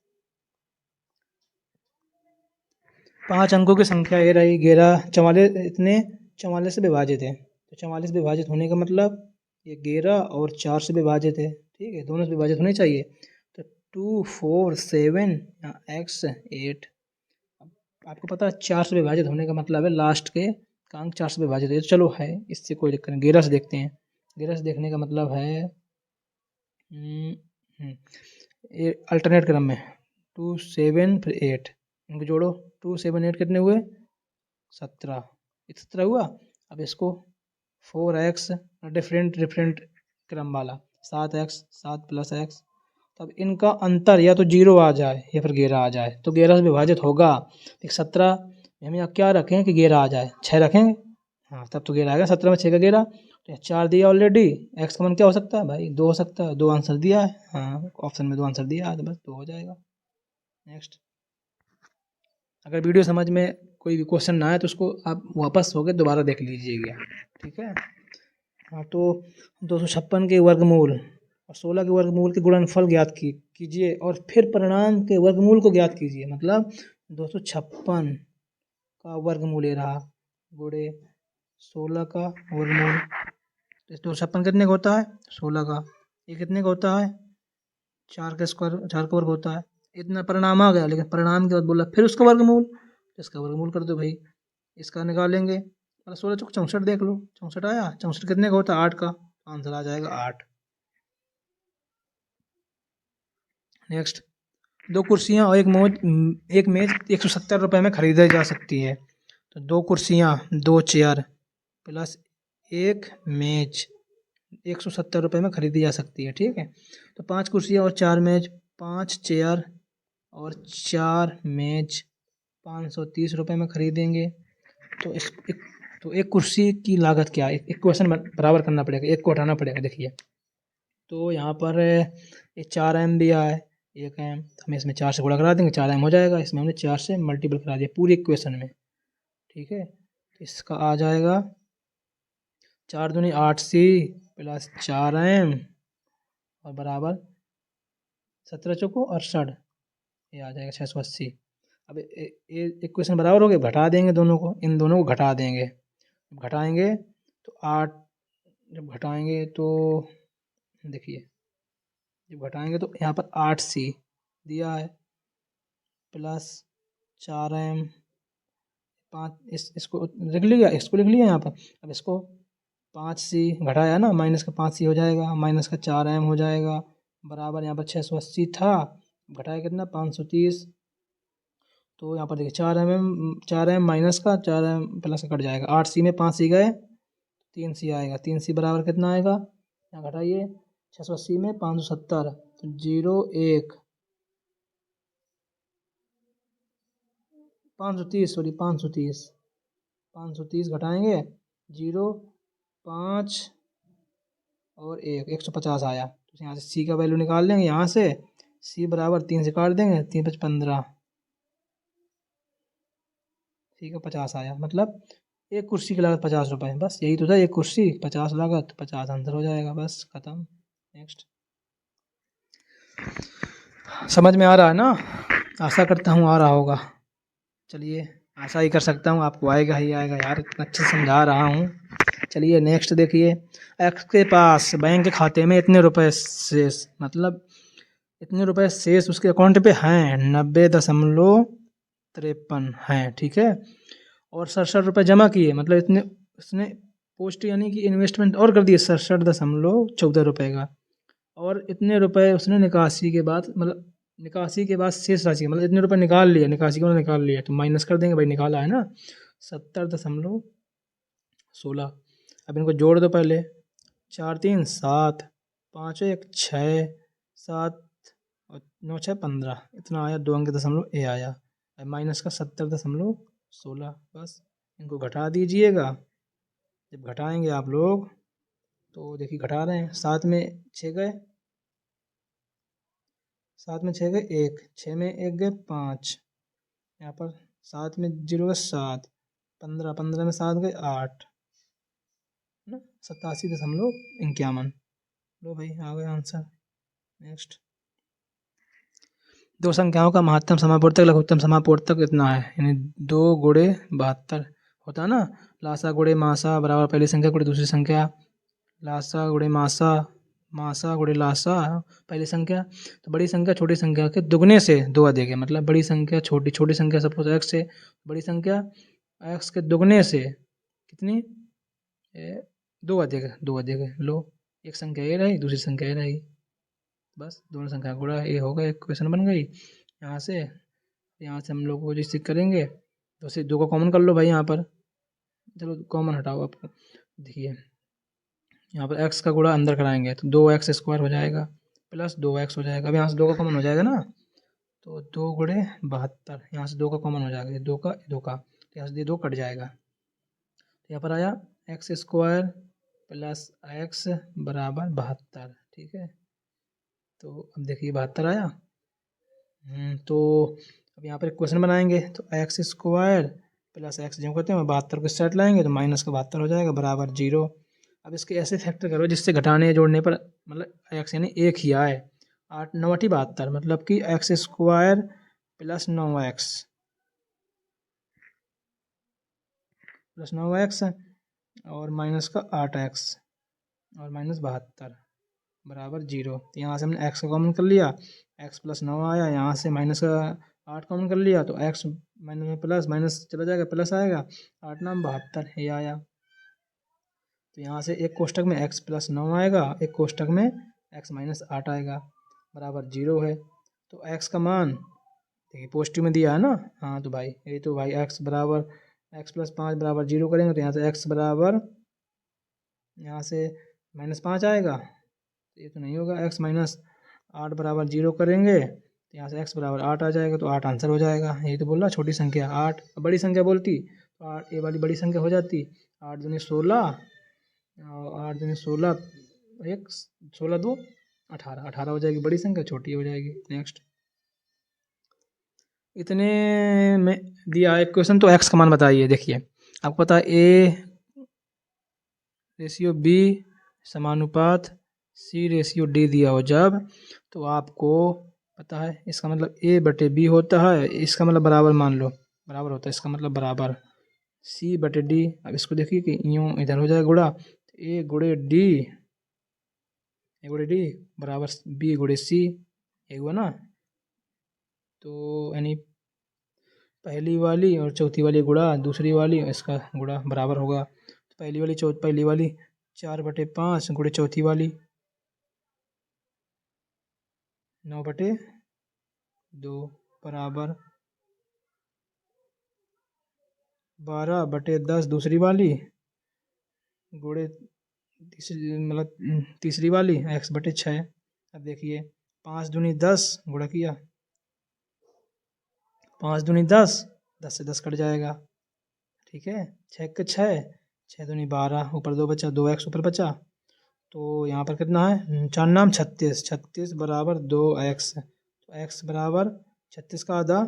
Speaker 1: 5 अंकों की संख्या ये रही 11, 44 इतने 44 से विभाजित है, तो 44 विभाजित होने का मतलब ये 11 और 4 से विभाजित है, ठीक है दोनों से विभाजित होने चाहिए, तो 2 4 7 x 8, आपको पता है 4 से विभाजित होने का मतलब है लास्ट के अंक 4 से विभाजित है, तो चलो है इससे कोई दिक्कत नहीं, 11 से देखते हैं, 11 से देखने का मतलब है ये अल्टरनेट क्रम में 2 7 फिर 8, इनको जोड़ो, 2 7 8 कितने हुए 17 हुआ। अब इसको 4x डिफरेंट क्रम वाला 7x 7 + x, तब इनका अंतर या तो 0 आ जाए या फिर 11 आ जाए, तो 11 से विभाजित होगा, 17 हम यहाँ क्या रखें कि 11 आ जाए, 6 रखेंगे, हाँ तब तो 11 आएगा, 17 में 6 का 11, तो 4 दिया ऑलरेडी, एक्स का मान क्या हो सकता है भाई, 2 हो सकता है, 2 आंसर दिया है, हाँ ऑप्शन में 2 आंसर दिया है तो बस 2 हो जाएगा। नेक्स्ट, अगर वीडियो समझ में कोई भी क्वेश्चन ना आए तो उसको आप वापस होके दोबारा देख लीजिएगा, ठीक है। हाँ तो 256 के वर्गमूल और 16 के वर्गमूल के गुणनफल ज्ञात कीजिए और फिर परिणाम के वर्गमूल को ज्ञात कीजिए। मतलब 256 का वर्गमूल ये रहा गुणे 16 का वर्गमूल, 256 कितने का होता है, 16 का, ये कितने का होता है, 4 का स्क्वायर, 4 का वर्ग होता है। इतना परिणाम आ गया, लेकिन परिणाम के बाद बोला फिर उसका वर्गमूल, इसका वर्गमूल कर दो भाई, इसका निकालेंगे, 16 चौक 64 देख लो, 64 आया, 64 कितने का होता है, 8 का, आंसर आ जाएगा 8। नेक्स्ट, 2 कुर्सियाँ और एक मेज 170 रुपये में खरीदी जा सकती है। तो 2 कुर्सियाँ, 2 चेयर प्लस एक मेज 170 रुपये में खरीदी जा सकती है, ठीक है। तो 5 कुर्सियाँ और 4 मेज, 5 चेयर और 4 मेज 530 रुपये में खरीदेंगे। तो तो एक कुर्सी की लागत क्या है, इक्वेशन बराबर करना पड़ेगा, एक को हटाना पड़ेगा। देखिए तो यहाँ पर ये 4 एम दिया है, 1 एम, हमें इसमें 4 से गुणा करा देंगे, 4 एम हो जाएगा, इसमें हमने 4 से मल्टीपल करा दिया पूरी इक्वेशन में, ठीक है। तो इसका आ जाएगा 4 दूनी 8 सी प्लस 4 एम और बराबर 17 चौको 68, ये आ जाएगा 680। अब ये इक्वेशन बराबर हो गए, घटा देंगे दोनों को, इन दोनों को घटा देंगे, घटाएंगे तो 8, जब घटाएंगे तो देखिए जब घटाएंगे तो यहाँ पर 8 सी दिया है प्लस 4 एम 5, इसको लिख लिया, इसको लिख लिया यहाँ पर। अब इसको 5 सी घटाया ना, माइनस का 5 सी हो जाएगा, माइनस का 4 एम हो जाएगा, बराबर यहाँ पर 680 था, घटाया कितना 530। तो यहाँ पर देखिए 4 एम माइनस का 4 एम प्लस का कट जाएगा, 8 सी में 5 सी गए, 3 सी आएगा, 3 सी बराबर कितना आएगा, यहाँ घटाइए 680 में 570, तो 01 530, सॉरी 530 घटाएंगे 0 5 और 150 आया। तो यहाँ से सी का वैल्यू निकाल लेंगे, यहाँ से सी बराबर 3 से काट देंगे, 3 5 15, सी का 50 आया। मतलब एक कुर्सी की लागत 50 रुपये, बस यही तो था, एक कुर्सी 50 लागत 50 आंसर हो जाएगा, बस खत्म। नेक्स्ट, समझ में आ रहा है ना, आशा करता हूँ आ रहा होगा। चलिए आशा ही कर सकता हूँ आपको आएगा ही आएगा यार, इतना अच्छे समझा रहा हूँ। चलिए नेक्स्ट देखिए, एक्स के पास बैंक के खाते में इतने रुपए शेष, मतलब इतने रुपए शेष उसके अकाउंट पे हैं 90.53 हैं, ठीक है। और 67 रुपये जमा किए, मतलब इतने उसने पोस्ट यानी कि इन्वेस्टमेंट और कर दिए 67.14 रुपये का, और इतने रुपए उसने निकासी के बाद, मतलब निकासी के बाद शेष राशि, मतलब इतने रुपए निकाल लिया, निकासी को निकाल लिया, तो माइनस कर देंगे भाई, निकाला है ना 70.16। अब इनको जोड़ दो पहले, 4 3 7, 5 1 6 7 और 9 6 15, इतना आया, 2 अंक दशमलव ए आया, माइनस का 70.16, बस इनको घटा दीजिएगा। जब घटाएंगे आप लोग तो देखिए घटा रहे हैं, 7 में 6 गए, 7 में 6 गए 1, 6 में 1 गए 5, यहाँ पर 7 में 0 गए 7, 15 15 में 7 गए 8 ना, 87.51। लो भाई आ गया आंसर। नेक्स्ट, दो संख्याओं का महत्तम समापूर्तक लघुत्तम समापूर्तक इतना है, यानी 2 गुणे 72 होता है ना, लासा गुणे मासा बराबर पहली संख्या गुणे दूसरी संख्या, लासा गुणे मासा, मासा गुणे लासा पहली संख्या। तो बड़ी संख्या छोटी संख्या के दुगने से 2 अधिक है, मतलब बड़ी संख्या छोटी, छोटी संख्या सपोज x है, बड़ी संख्या x के दुगने से कितनी 2 अधिक है, 2 अधिक है। लो एक संख्या ये रही, दूसरी संख्या ये रही, बस दोनों संख्या गुणा, ये होगा, इक्वेशन बन गई। यहाँ से हम लोग को जिससे करेंगे तो से 2 को कॉमन कर लो भाई, यहाँ पर चलो कॉमन हटाओ आपको, देखिए यहाँ पर x का गुणा अंदर कराएंगे तो 2x स्क्वायर हो जाएगा प्लस 2x हो जाएगा। अब यहाँ से 2 का कॉमन हो जाएगा ना, तो 2 गुणे 72, यहाँ से 2 का कॉमन हो जाएगा, 2 का तो यहाँ से 2 कट जाएगा, तो यहाँ पर आया x स्क्वायर प्लस एक्स बराबर 72। ठीक है, तो अब देखिए 72 आया। तो अब यहाँ पर एक क्वेश्चन बनाएंगे, तो एक्स स्क्वायर प्लस एक्स जब करते हैं 72 को सेट लाएंगे तो माइनस का 72 हो जाएगा बराबर 0। अब इसके ऐसे फैक्टर करो जिससे घटाने या जोड़ने पर मतलब एक्स यानी एक ही आए। 8 9 72 मतलब कि एक्स स्क्वायर प्लस 9x और माइनस का 8x और माइनस 72 बराबर 0। तो यहाँ से हमने x का कॉमन कर लिया, x प्लस 9 आया, यहाँ से माइनस का 8 कॉमन कर लिया तो x माइनस में प्लस माइनस चला जाएगा, प्लस आएगा, 8 नाम 72 ये आया। तो यहाँ से एक कोष्टक में x प्लस 9 आएगा, एक कोष्टक में x माइनस 8 आएगा बराबर 0 है। तो x का मान देखिए पॉजिटिव में दिया है ना, हाँ तो भाई ये तो भाई x बराबर x प्लस 5 बराबर 0 करेंगे तो यहाँ से x बराबर यहाँ से माइनस 5 आएगा, ये तो नहीं होगा। x माइनस 8 बराबर 0 करेंगे तो यहाँ से x बराबर 8 आ जाएगा, तो 8 आंसर हो जाएगा। यही तो बोल रहा छोटी संख्या 8, बड़ी संख्या बोलती तो 8 ये वाली बड़ी संख्या हो जाती। 8 दूनी 16 और 8 दूनी 16, एक 16 2 18, 18 हो जाएगी बड़ी संख्या, छोटी हो जाएगी। नेक्स्ट इतने में दिया है क्वेश्चन, तो x का मान बताइए। देखिए आपको पता है a ratio b समानुपात c ratio d दिया हो जब, तो आपको पता है इसका मतलब a बटे b होता है, इसका मतलब बराबर मान लो, बराबर होता है इसका मतलब बराबर c बटे d। अब इसको देखिए कि यूँ इधर हो जाएगा गुणा, तो a गुणे d बराबर b गुणे c, एक हुआ ना। तो यानी पहली वाली और चौथी वाली गुणा दूसरी वाली, इसका गुणा बराबर होगा। तो पहली वाली 4/5 गुणे चौथी वाली 9/2 बराबर 12/10 दूसरी वाली गुणे तीसरी वाली x/6। अब देखिए 5 दूनी 10 गुणा किया, 5 दूनी 10, 10 से 10 कट जाएगा। ठीक है, 6 के 6, 6 दूनी 12, ऊपर 2 बचा, 2x ऊपर बचा। तो यहाँ पर कितना है 4 नाम 36, 36 बराबर 2x, तो x बराबर 36 का आधा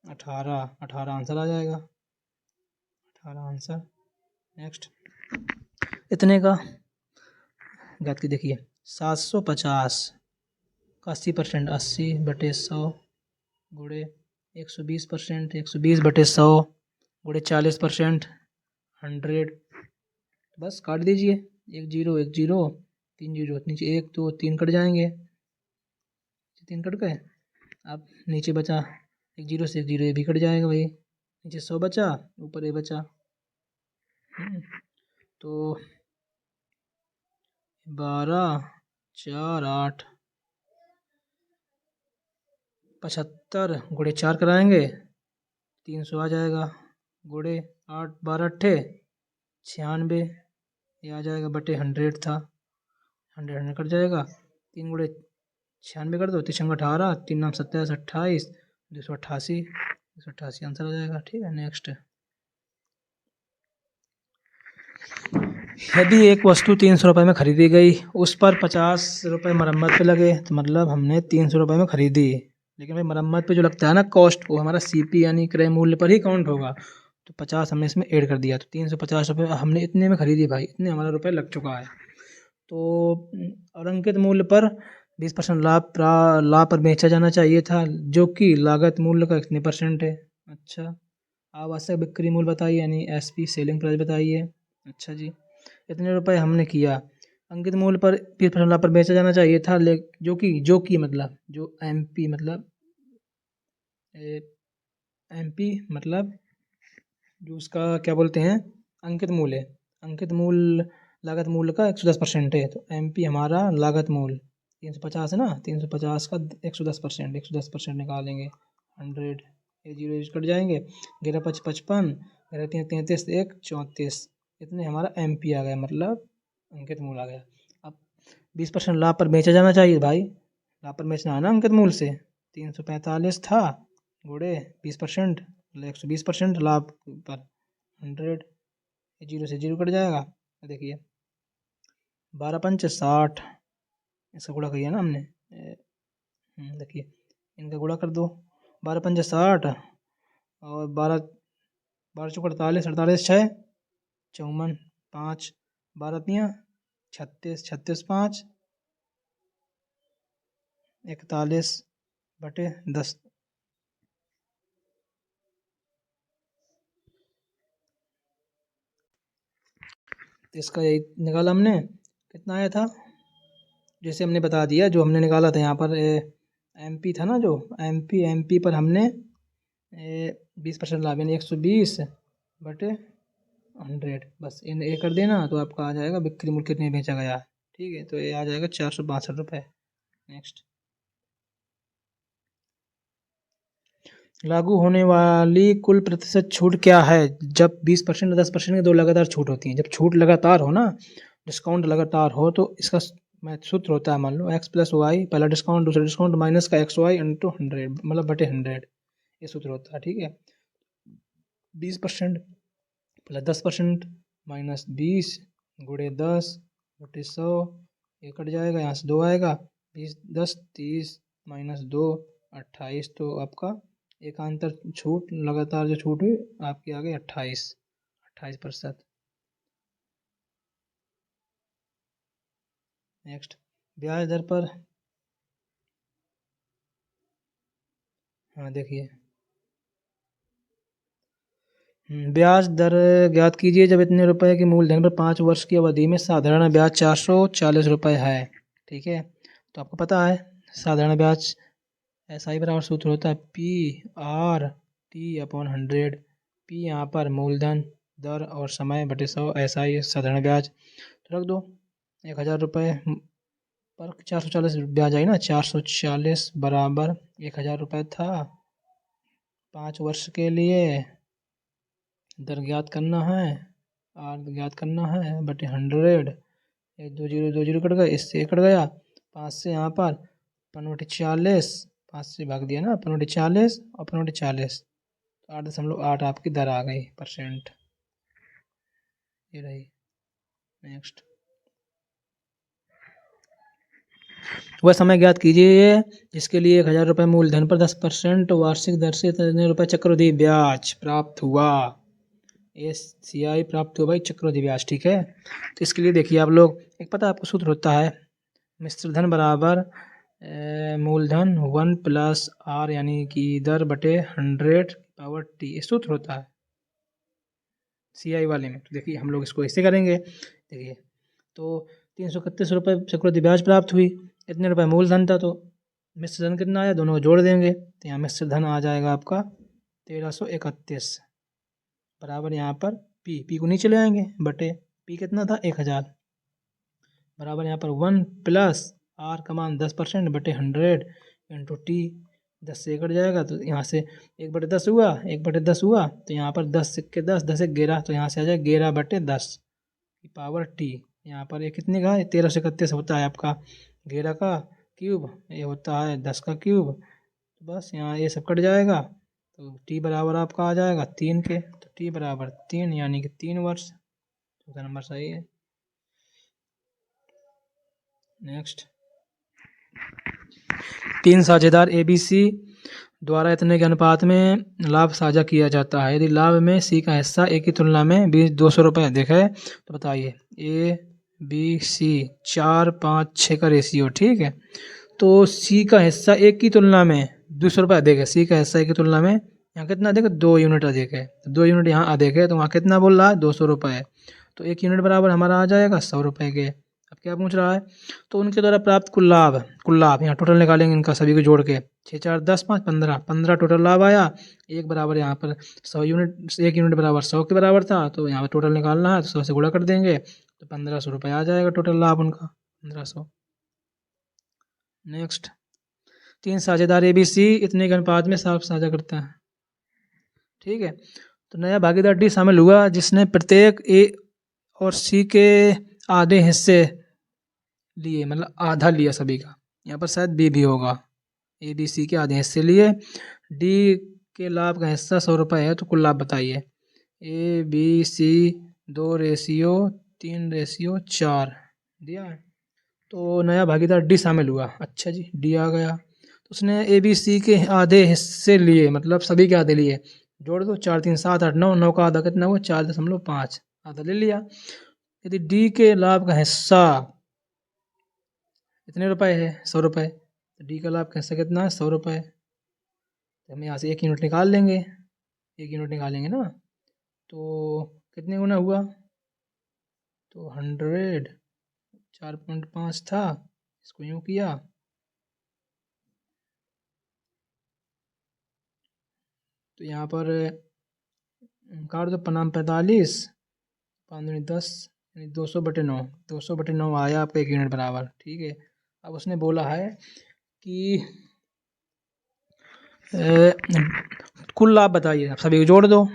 Speaker 1: 18, 18 आंसर आ जाएगा, 18 आंसर। नेक्स्ट इतने का गत की देखिए 750 का 80%, 80/100 गुणे 120%, 120/100 गुणे 40%, 100। बस काट दीजिए, 1 0 1 0 3 0, नीचे 1 2 3 कट जाएंगे, 3 कट गए। अब नीचे बचा 1 0 से 1 0 ये भी कट जाएगा भाई, नीचे 100 बचा, ऊपर ये बचा। तो 12 4 8 75 गुणे 4 कराएंगे 300 आ जाएगा, गुणे 8 12 8 96 ये आ जाएगा, बटे 100 था, 100 कट जाएगा। 3 गुणे 96 कर दो, 3 18, 3 नाम 27 28, 288, 288 आंसर आ जाएगा। ठीक है, नेक्स्ट यदि एक वस्तु 300 रुपये में खरीदी गई, उस पर 50 रुपये मरम्मत पे लगे, तो मतलब हमने 300 रुपये में खरीदी, लेकिन भाई मरम्मत पे जो लगता है ना कॉस्ट, वो हमारा CP यानी क्रय मूल्य पर ही काउंट होगा। तो 50 हमने इसमें ऐड कर दिया, तो 350 रुपये हमने इतने में खरीदी भाई, इतने हमारा रुपये लग चुका है। तो और अंकित मूल्य पर 20% लाभ पर बेचा जाना चाहिए था, जो कि लागत मूल्य का कितने % है। अच्छा, आवश्यक बिक्री मूल्य बताइए, यानी SP सेलिंग प्राइस बताइए। अच्छा जी, इतने रुपए हमने किया, अंकित मूल्य पर 20% लाभ पर बेचा जाना चाहिए था, जो कि मतलब जो MP मतलब जो उसका क्या बोलते हैं अंकित मूल्य लागत मूल्य का 110% है। तो MP हमारा लागत मूल्य 350 है ना, 350 का 110%, 110% निकालेंगे 100, ये 0 कट जाएंगे, 11 5 55, 11 3 33, 1 34, इतने हमारा MP आ गया, मतलब अंकित मूल्य आ गया। अब 20% लाभ पर बेचा जाना चाहिए भाई, लाभ पर बेचना है ना अंकित मूल्य से, 345 था गुणे 20%, मतलब 120% लाभ पर 100, 0 से 0 कट जाएगा। देखिए 12 पंच 60, इसका गुणा किया ना हमने। देखिए इनका गुणा कर दो। 12 पंच 60 और 12 12 चौक 48, 48 6 54, 5 12 तियाँ 36, 36 5 41 बटे 10। इसका यही निकाला हमने, कितना आया था जैसे हमने बता दिया, जो हमने निकाला था यहाँ पर एमपी था ना, जो एमपी पर हमने 20% लाभ यानी 120 बटे 100, बस इन ए कर देना तो आपका आ जाएगा बिक्री मूल्य कितने बेचा गया। ठीक है, तो ये आ जाएगा 462 रुपये। नेक्स्ट, लागू होने वाली कुल प्रतिशत छूट क्या है जब 20% और 10% की दो लगातार छूट होती हैं। जब छूट लगातार हो ना, डिस्काउंट लगातार हो, तो इसका सूत्र होता है, मान लो x प्लस वाई, पहला डिस्काउंट दूसरा डिस्काउंट माइनस का एक्स वाई इंटू 100, मतलब बटे 100, ये सूत्र होता है। ठीक है, 20% प्लस 10% माइनस 20 गुणे 10 बटे 100, ये कट जाएगा, यहाँ से 2 आएगा, 20 10 30 माइनस 2 28, तो आपका एकांतर छूट लगातार जो छूट हुई आपकी आ गई 28%। नेक्स्ट, ब्याज दर पर, हाँ देखिए, ब्याज दर ज्ञात कीजिए जब इतने रुपए के मूलधन पर 5 वर्ष की अवधि में साधारण ब्याज 440 रुपये है। ठीक है, तो आपको पता है साधारण ब्याज SI बराबर सूत्र होता है PR/T/100। P यहाँ पर मूलधन, दर और समय बटे 100, SI साधारण ब्याज। तो रख दो 1000 रुपये पर 440 ब्याज आई ना, 440 बराबर 1000 रुपये था 5 वर्ष के लिए। दर ज्ञात करना है, आर ज्ञात करना है बटे 100, ये 2 जीरो कट गए, इससे कट गया, 5 से यहाँ पर 5/40, 5 से भाग दिया ना, 5/40 और 5/40, 8.8 आपकी दर आ गई परसेंट, ये रही। नेक्स्ट, वह समय ज्ञात कीजिए जिसके लिए 1000 रुपये मूलधन पर 10% वार्षिक दर से इतने रुपये चक्रवृद्धि ब्याज प्राप्त हुआ। SCI प्राप्त हुआ भाई चक्रवृद्धि ब्याज। ठीक है, तो इसके लिए देखिए आप लोग, एक पता आपको सूत्र होता है, मिश्र धन बराबर मूलधन 1 प्लस R यानी कि दर बटे 100/T, ये सूत्र होता है CI वाले में। तो देखिए हम लोग इसको ऐसे करेंगे, देखिए तो 331 रुपये चक्रवृद्धि ब्याज प्राप्त हुई, इतने रुपये मूलधन था, तो मिश्र धन कितना आया दोनों को जोड़ देंगे, तो यहाँ मिश्र धन आ जाएगा आपका 1331 बराबर यहाँ पर P को नीचे ले आएंगे बटे P कितना था 1000 बराबर यहाँ पर 1 प्लस R का मान 10% बटे 100 इंटू T, 10 से कट जाएगा, तो यहाँ से 1/10 हुआ, 1/10 हुआ, तो यहाँ पर 10 सिक्के 10, 10 एक 11, तो यहाँ से आ जाए 11/10 की पावर T। यहाँ पर ये कितने का है, 1331 होता है आपका 11 का क्यूब, ये होता है 10 का क्यूब, तो बस यहाँ ये सब कट जाएगा, तो T बराबर आपका आ जाएगा 3 के, तो T बराबर 3 यानी कि 3 वर्ष। चौथा नंबर सही है। नेक्स्ट, 3 साझेदार ABC द्वारा इतने के अनुपात में लाभ साझा किया जाता है। यदि लाभ में C का हिस्सा A की तुलना में 200 रुपये देखे तो बताइए ABC 4 5 6 का रेशियो। ठीक है, तो C का हिस्सा A की तुलना में 200 रुपये अधिक है, C का हिस्सा A की तुलना में यहाँ कितना अधिक है, 2 यूनिट अधिक है, 2 यूनिट यहाँ अधिक है, तो वहाँ कितना बोल रहा है 200 रुपये, तो 1 यूनिट बराबर हमारा आ जाएगा 100 रुपये के। अब क्या पूछ रहा है, तो उनके द्वारा प्राप्त कुल लाभ यहाँ टोटल निकालेंगे इनका सभी को जोड़ के, 6 4 10 5 15 टोटल लाभ आया, एक बराबर यहाँ पर 100 यूनिट, 1 यूनिट बराबर 100 के बराबर था, तो यहाँ पर टोटल निकालना है तो 100 से गुणा कर देंगे, तो 1500 रुपये आ जाएगा टोटल लाभ उनका 1500। नेक्स्ट, 3 साझेदार ABC इतने के अनुपात में साझा करता है। ठीक है, तो नया भागीदार D शामिल हुआ जिसने प्रत्येक A और C के आधे हिस्से लिए, मतलब आधा लिया सभी का, यहाँ पर शायद B भी होगा, ABC के आधे हिस्से लिए, D के लाभ का हिस्सा 100 रुपये है, तो कुल लाभ बताइए। ABC 2/3/4 दिया है। तो नया भागीदार डी शामिल हुआ। अच्छा जी, डी आ गया। तो उसने ए बी सी के आधे हिस्से लिए, मतलब सभी के आधे लिए। जोड़ दो, 4 3 7 8 9, 9 का आधा कितना हुआ? 4.5, आधा ले लिया। यदि डी के लाभ का हिस्सा कितने रुपए है? 100 रुपये। तो डी का लाभ का हिस्सा कितना है? 100 रुपये। तो हम यहाँ से 1 यूनिट निकाल लेंगे, 1 यूनिट निकालेंगे ना। तो कितने गुना हुआ? तो 100, 4.5 था, इसको यूँ किया, तो यहाँ पर काट दो, पनाम 45, 5 दूनी 10, यानी 200/9, 200/9 आया आपका 1 यूनिट बराबर। ठीक है। अब उसने बोला है कि कुल लाभ बताइए, आप सभी को जोड़ दो।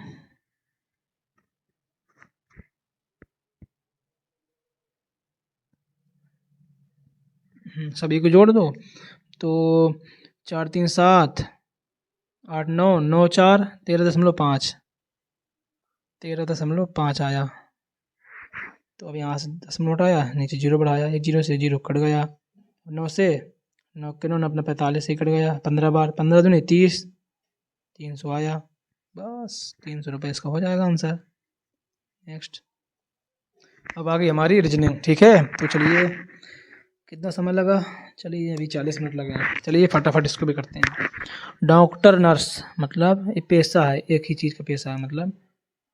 Speaker 1: सभी को जोड़ दो। तो 4 3 7 8 9, 9 4 13.5, 13.5 आया। तो अब यहाँ से 10 उठाया, नीचे 0 बढ़ाया, 1 0 से 0 कट गया। 9 से 9 के 9 अपना 45 से कट गया। 15 बार, 15 दूनी 30, 300 आया। बस 300 रुपये इसका हो जाएगा आंसर। नेक्स्ट। अब आ गई हमारी रीजनिंग। ठीक है, तो चलिए, कितना समय लगा? चलिए अभी 40 मिनट लगे हैं। चलिए फटाफट इसको भी करते हैं। डॉक्टर नर्स, मतलब ये पेशा है, एक ही चीज़ का पेशा है, मतलब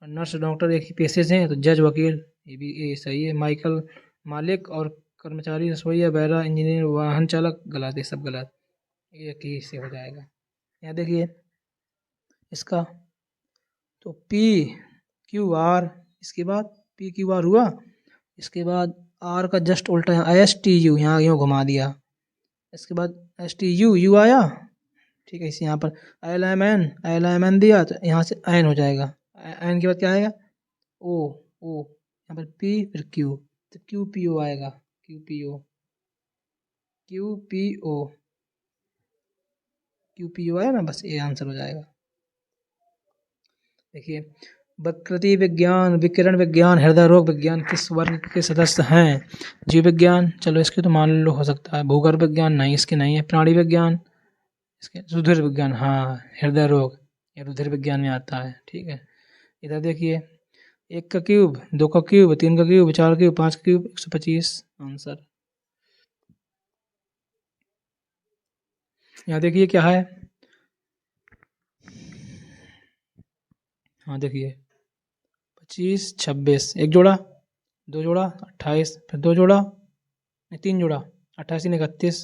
Speaker 1: नर्स डॉक्टर एक ही पेशे से हैं। तो जज वकील, ये सही है। माइकल मालिक और कर्मचारी, रसोईया, बैरा, इंजीनियर, वाहन चालक, गलत है, सब गलत। एक ही से हो जाएगा। यहाँ देखिए इसका, तो पी क्यू आर, इसके बाद पी क्यू आर हुआ, इसके बाद आर का जस्ट उल्टा यहाँ एस टी यू, यहाँ यूँ घुमा दिया, इसके बाद एस टी यू, यू आया। ठीक है, इसे यहाँ पर एल एम एन दिया, तो यहाँ से एन हो जाएगा। एन के बाद क्या आएगा? ओ, ओ यहाँ पर पी, फिर क्यू, तो क्यू पी ओ आएगा। Q P O, Q P O, Q P O आया ना, बस ये आंसर हो जाएगा। देखिए, प्रकृति विज्ञान, विकिरण विज्ञान, हृदय रोग विज्ञान किस वर्ग के सदस्य हैं? जीव विज्ञान, चलो इसके तो मान लो हो सकता है। भूगर्भ विज्ञान, नहीं इसके नहीं है। प्राणी विज्ञान, इसके रुधिर विज्ञान, हाँ हृदय रोग ये रुधिर विज्ञान में आता है। ठीक है, इधर देखिए, 1 का क्यूब, 2 का क्यूब, 3 का क्यूब, 4 का क्यूब, 5 का क्यूब, 125 आंसर। यहाँ देखिए क्या है, हाँ देखिए 25 26, एक जोड़ा, 2 जोड़ा 28, फिर 2 जोड़ा, नहीं 3 जोड़ा, 28 3 31,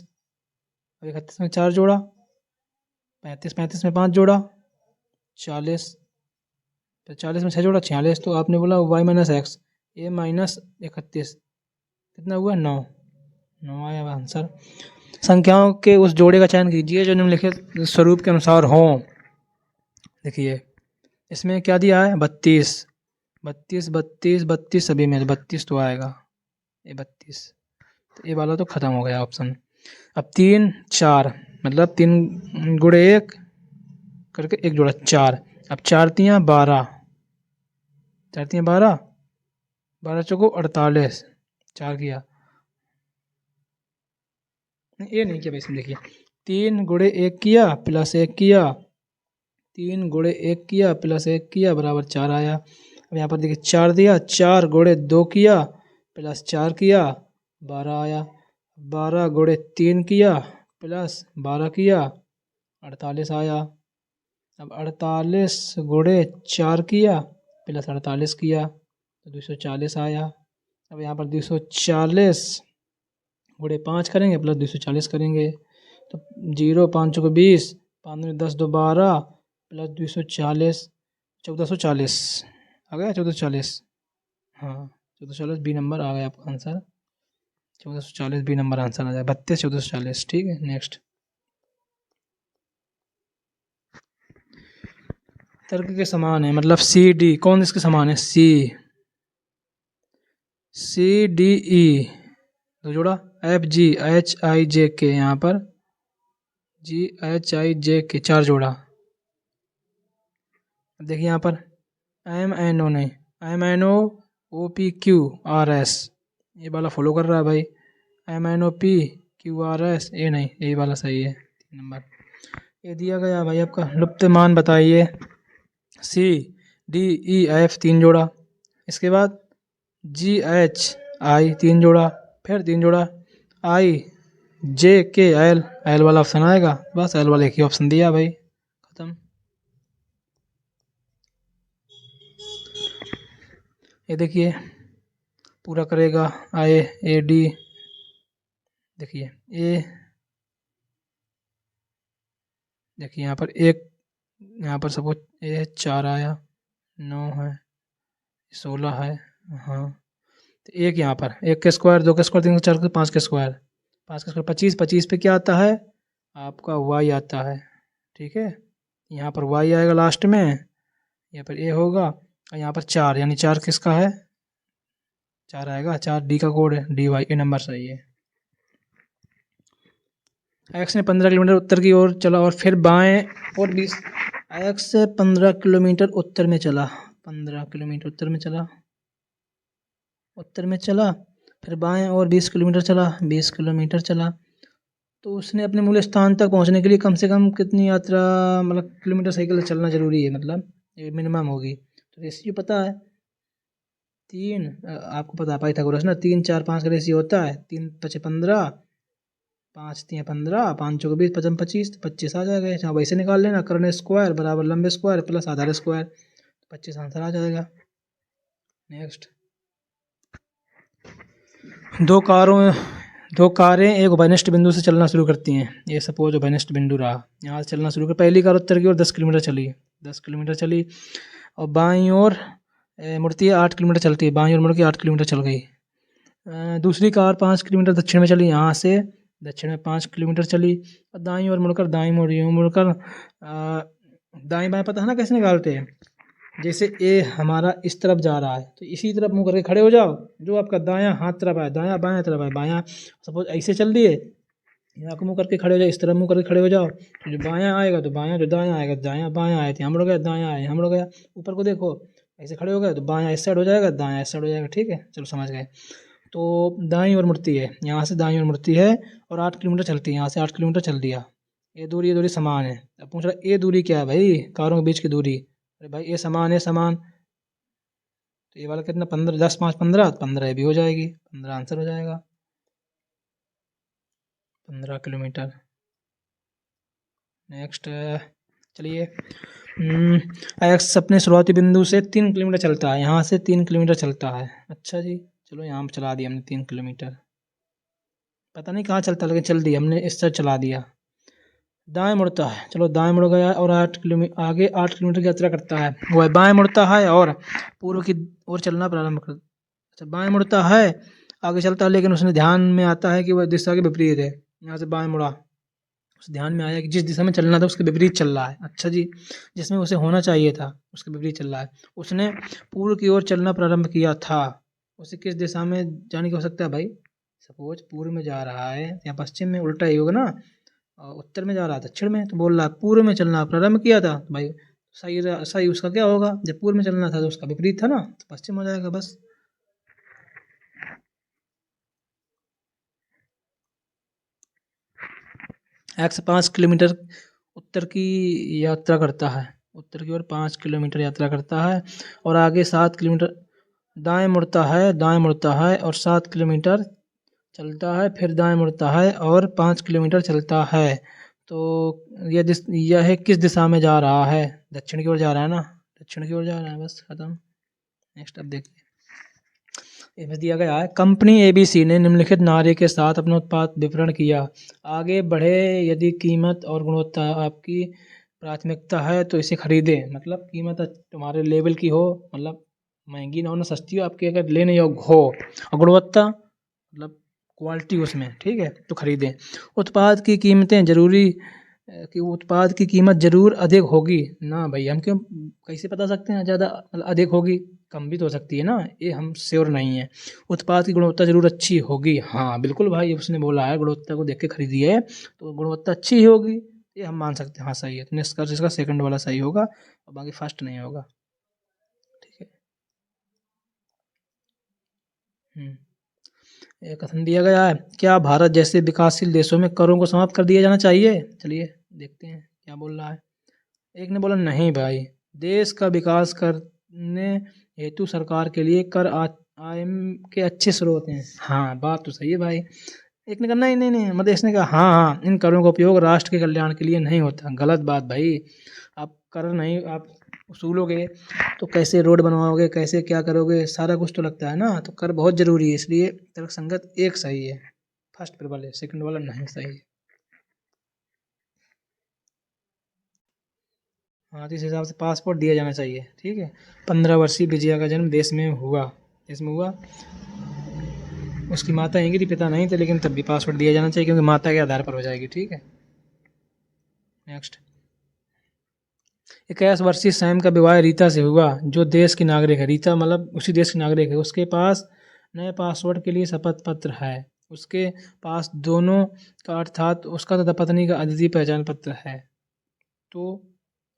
Speaker 1: अब 31 में 4 जोड़ा, 35 में 5 जोड़ा, 40, फिर 40 में 6 जोड़ा, 46। तो आपने बोला y माइनस एक्स, ए माइनस 31, कितना हुआ? 9, 9 आया आंसर। संख्याओं के उस जोड़े का चयन कीजिए जो निम्नलिखित स्वरूप के अनुसार हो। देखिए इसमें क्या दिया है? 32, 32 32 32, सभी में 32 तो आएगा, ये 32, तो ये वाला तो ख़त्म हो गया ऑप्शन। अब 3 4, मतलब 3 गुणे 1 करके 1 जोड़ा 4। अब 4 तियाँ 12, 4 तियाँ 12, 12 चौको 48, 4 किया, ये नहीं किया भाई, इसमें देखिए 3 गुणे 1 किया प्लस 1 किया, 3 गुणे 1 किया प्लस 1 किया बराबर 4 आया। अब यहाँ पर देखिए 4 दिया, 4 गुणे 2 किया प्लस 4 किया, 12 आया। 12 गुणे 3 किया प्लस 12 किया, 48 आया। अब 48 गुणे 4 किया प्लस 48 किया, तो 240 आया। अब यहाँ पर 240 गुणे 5 करेंगे प्लस 240 करेंगे, तो 0 5 को 20, 5 में 10 2 12 प्लस 240, 1440 आ गया। 1440, हाँ 1440 बी नंबर आ गया आपका आंसर। 1440 बी नंबर आंसर आ जाए, 32 1440। ठीक है, नेक्स्ट। तर्क के समान है, मतलब सी डी, कौन इसके समान है? सी, सी डी ई, दो जोड़ा, एफ जी एच आई जे के, यहाँ पर जी एच आई जे के 4 जोड़ा। अब देखिए यहाँ पर एम एन ओ नहीं, M N O O P Q R S, ये वाला फॉलो कर रहा है भाई। MNOP QRS, ये नहीं, ये वाला सही है 3 नंबर। ये दिया गया भाई आपका लुप्त मान बताइए। CDEF 3 जोड़ा, इसके बाद GHI 3 जोड़ा, फिर 3 जोड़ा IJKL, एल वाला ऑप्शन आएगा, बस एल वाला एक ही ऑप्शन दिया भाई, खत्म। ये देखिए पूरा करेगा IAD, देखिए देखिए यहाँ पर एक, यहाँ पर सपोज ये 4 आया, 9 है, 16 है, हाँ तो एक यहाँ पर 1 के स्क्वायर, 2 के स्क्वायर, 3 के, 4 के, 5 के स्क्वायर, 5 के स्क्वायर 25, 25 पे क्या आता है आपका y आता है, ठीक है। यहाँ पर y आएगा लास्ट में, यहाँ पर a होगा, और यहाँ पर 4, यानी 4 किसका है, 4 आएगा, 4 D का कोड है, DY, ये नंबर सही है। एक्स ने 15 किलोमीटर उत्तर की ओर चला और फिर बाएं और 20, एक्स से 15 किलोमीटर उत्तर में चला, 15 किलोमीटर उत्तर में चला, उत्तर में चला, फिर बाएं और 20 किलोमीटर चला, 20 किलोमीटर चला, तो उसने अपने मूल स्थान तक पहुंचने के लिए कम से कम कितनी यात्रा, मतलब किलोमीटर साइकिल चलना जरूरी है, मतलब ये मिनिमम होगी। तो रेशियो पता है 3, आपको पता है पाइथागोरस ना, 3 4 5 का रेशियो होता है, 3 5 15, 5 3 15, 5 चौके 20, 5 25, तो 25 आ जाएगा। यहाँ वैसे निकाल लेना, कर्ण स्क्वायर बराबर लंबे स्क्वायर प्लस आधार स्क्वायर, 25 आंसर आ जाएगा। नेक्स्ट, दो कारें एक उभयनिष्ठ बिंदु से चलना शुरू करती हैं, ये सपोज उभयनिष्ठ बिंदु रहा, यहाँ से चलना शुरू कर, पहली कार उत्तर की ओर 10 किलोमीटर चली, 10 किलोमीटर चली, और बाईं ओर मुड़ती है 8 किलोमीटर चलती है, बाईं ओर मुड़ के 8 किलोमीटर चल गई। दूसरी कार 5 किलोमीटर दक्षिण में चली, यहाँ से दक्षिण में 5 किलोमीटर चली, और दाईं ओर मुड़कर, दाईं मुड़कर दाईं बाएं पता है ना कैसे निकालते हैं, जैसे ए हमारा इस तरफ जा रहा है तो इसी तरफ मुंह करके खड़े हो जाओ, जो आपका दायां हाथ तरफ है, दायां बायां तरफ है, बायां सपोज ऐसे चल दिए, यहाँ को मुंह करके खड़े हो जाओ, इस तरफ मुंह करके खड़े हो जाओ, तो जो बायां आएगा तो बायां, जो दायां आएगा दायां, बायां आए थे हम लोग गया, दायां आए हम लोग गया, ऊपर को देखो ऐसे खड़े हो गए तो बायां इस साइड हो जाएगा, दायां इस साइड हो जाएगा, ठीक है, चलो समझ गए। तो दाईं ओर मुड़ती है, यहाँ से दाईं ओर मुड़ती है और 8 किलोमीटर चलती है, यहाँ से 8 किलोमीटर चल दिया, ये दूरी समान है। अब पूछ रहा ये दूरी क्या है भाई, कारों के बीच की दूरी, अरे भाई ये समान है, समान, तो ये वाला कितना 15, 10 5 15, 15 भी हो जाएगी, 15 आंसर हो जाएगा, 15 किलोमीटर। नेक्स्ट, चलिए, एक्स अपने शुरुआती बिंदु से 3 किलोमीटर चलता है, यहाँ से 3 किलोमीटर चलता है, अच्छा जी, चलो यहाँ पर चला दिया हमने 3 किलोमीटर, पता नहीं कहाँ चलता लेकिन चल दिया हमने, इस तरह चला दिया। दाएं मुड़ता है, चलो दाएं मुड़ गया और 8 किलोमीटर आगे 8 किलोमीटर की यात्रा करता है, वह बाएं मुड़ता है और पूर्व की ओर चलना प्रारंभ कर, अच्छा बाएं मुड़ता है, आगे चलता है, लेकिन उसने ध्यान में आता है कि वह दिशा के विपरीत है, यहाँ से बाएं मुड़ा, उस ध्यान में आया कि जिस दिशा में चलना था उसके विपरीत चल रहा है, अच्छा जी, जिसमें उसे होना चाहिए था उसके विपरीत चल रहा है, उसने पूर्व की ओर चलना प्रारंभ किया था, उसे किस दिशा में जाने की हो सकता है भाई, सपोज पूर्व में जा रहा है या पश्चिम में, उल्टा ही होगा ना, और उत्तर में जा रहा था दक्षिण में, तो बोल रहा है पूर्व में चलना प्रारंभ किया था, तो भाई सही उसका क्या होगा, जब पूर्व में चलना था तो उसका विपरीत था ना, तो पश्चिम हो जाएगा बस। एक्स 5 किलोमीटर उत्तर की यात्रा करता है, उत्तर की ओर 5 किलोमीटर यात्रा करता है और आगे 7 किलोमीटर दाएं मुड़ता है, दाएं मुड़ता है और 7 किलोमीटर चलता है, फिर दाएं मुड़ता है और 5 किलोमीटर चलता है, तो यह किस दिशा में जा रहा है, दक्षिण की ओर जा रहा है ना, दक्षिण की ओर जा रहा है, बस खत्म। नेक्स्ट अब देखिए, इसमें दिया गया है कंपनी ABC ने निम्नलिखित नारे के साथ अपना उत्पाद विपणन किया, आगे बढ़े यदि कीमत और गुणवत्ता आपकी प्राथमिकता है तो इसे खरीदें, मतलब कीमत तुम्हारे लेवल की हो, मतलब महंगी ना हो ना सस्ती हो, आपके अगर लेने योग्य हो, और गुणवत्ता मतलब क्वालिटी उसमें, ठीक है, तो खरीदें। उत्पाद की कीमतें जरूरी कि उत्पाद की कीमत जरूर अधिक होगी ना भाई, हम क्यों कैसे बता सकते हैं ज़्यादा अधिक होगी, कम भी तो हो सकती है ना, ये हम श्योर नहीं है। उत्पाद की गुणवत्ता जरूर अच्छी होगी, हाँ बिल्कुल भाई, उसने बोला है गुणवत्ता को देख के खरीदी है तो गुणवत्ता अच्छी ही होगी, ये हम मान सकते हैं, हाँ सही है, तो निष्कर्ष इसका सेकंड वाला सही होगा और बाकी फर्स्ट नहीं होगा, ठीक है। एक कथन दिया गया है, क्या भारत जैसे विकासशील देशों में करों को समाप्त कर दिया जाना चाहिए? चलिए देखते हैं क्या बोल रहा है। एक ने बोला नहीं भाई, देश का विकास करने हेतु सरकार के लिए कर आय के अच्छे स्रोत हैं। हाँ बात तो सही है भाई। एक ने कहा नहीं नहीं नहीं, मतलब इसने कहा हाँ हाँ, इन करों का उपयोग राष्ट्र के कल्याण के लिए नहीं होता। गलत बात भाई। आप कर नहीं, आप उसूलोगे तो कैसे रोड बनवाओगे, कैसे क्या करोगे, सारा कुछ तो लगता है ना। तो कर बहुत जरूरी है, इसलिए तर्कसंगत एक सही है। फर्स्ट पर वाले, सेकंड वाला नहीं सही है। हाँ तो इस हिसाब से पासपोर्ट दिया जाना चाहिए। ठीक है। 15 वर्षीय विजया का जन्म देश में हुआ। उसकी माता इंगित, पिता नहीं थे, लेकिन तब भी पासपोर्ट दिया जाना चाहिए, क्योंकि माता के आधार पर हो जाएगी। ठीक है। नेक्स्ट, 21 वर्षीय सैम का विवाह रीता से हुआ, जो देश की नागरिक है। रीता मतलब उसी देश की नागरिक है। उसके पास नए पासपोर्ट के लिए शपथ पत्र है। उसके पास दोनों का, अर्थात उसका तथा पत्नी का अद्वितीय पहचान पत्र है। तो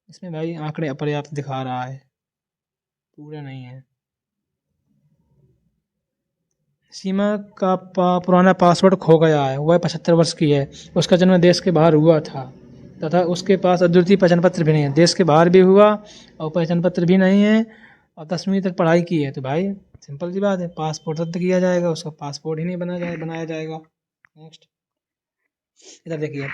Speaker 1: इसमें भाई आंकड़े अपर्याप्त दिखा रहा है, पूरा नहीं है। सीमा का पुराना पासवर्ड खो गया है। वह 75 वर्ष की है। उसका जन्म देश के बाहर हुआ था तथा उसके पास अद्वितीय पहचान पत्र भी नहीं है। देश के बाहर भी हुआ और पहचान पत्र भी नहीं है, और 10वीं तक पढ़ाई की है। तो भाई सिंपल सी बात है, पासपोर्ट रद्द किया जाएगा, उसका पासपोर्ट ही नहीं बनाया जाएगा। नेक्स्ट, इधर देखिए,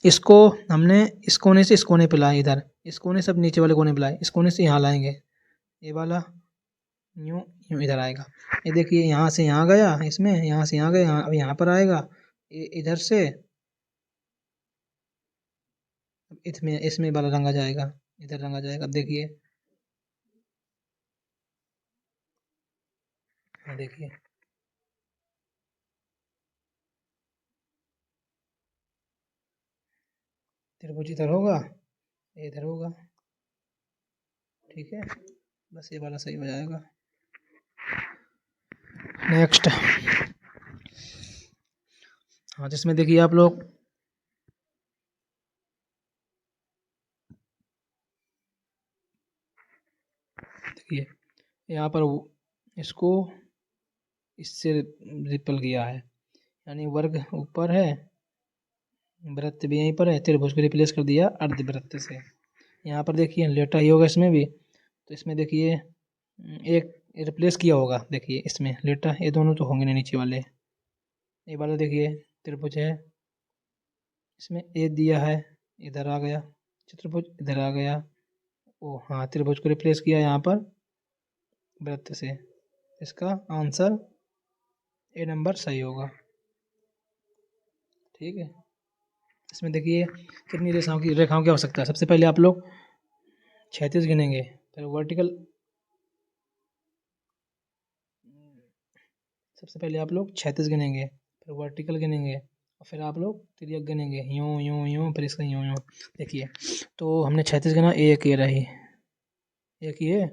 Speaker 1: इसको हमने इस कोने से इस कोने पे लाए, इधर इस कोने से अब नीचे वाले कोने पे लाए, इस कोने से यहाँ लाएंगे। ये वाला यूँ यूँ इधर आएगा। ये देखिए, यहाँ से यहाँ गया, इसमें यहाँ से यहाँ गया, अब यहाँ पर आएगा। ये इधर से इसमें इसमें वाला रंगा जाएगा, इधर रंगा जाएगा। अब देखिए, हाँ देखिए, त्रिभुज इधर होगा, ये इधर होगा। ठीक है, बस ये वाला सही हो जाएगा। नेक्स्ट, हाँ जिसमें देखिए आप लोग, देखिए यहाँ पर इसको इससे रिपल किया है, यानी वर्ग ऊपर है, वृत्त भी यहीं पर है, त्रिभुज को रिप्लेस कर दिया अर्धवृत्त से। यहाँ पर देखिए लेटा ही होगा इसमें भी, तो इसमें देखिए एक रिप्लेस किया होगा। देखिए इसमें लेटा, ये दोनों तो होंगे नहीं नीचे वाले। ये वाला देखिए त्रिभुज है, इसमें ए दिया है, इधर आ गया चतुर्भुज, इधर आ गया। ओ हाँ, त्रिभुज को रिप्लेस किया यहाँ पर वृत्त से। इसका आंसर ए नंबर सही होगा। ठीक है। इसमें देखिए कितनी रेखाओं की आवश्यकता है। सबसे पहले आप लोग 36 गिनेंगे, फिर वर्टिकल, सबसे पहले आप लोग 36 गिनेंगे, फिर वर्टिकल गिनेंगे, और फिर आप लोग तिर्यक गिनेंगे, यूँ यूँ यूँ, फिर इसका यूँ यूँ। देखिए तो हमने 36 गिना, एक ये रही, एक ये,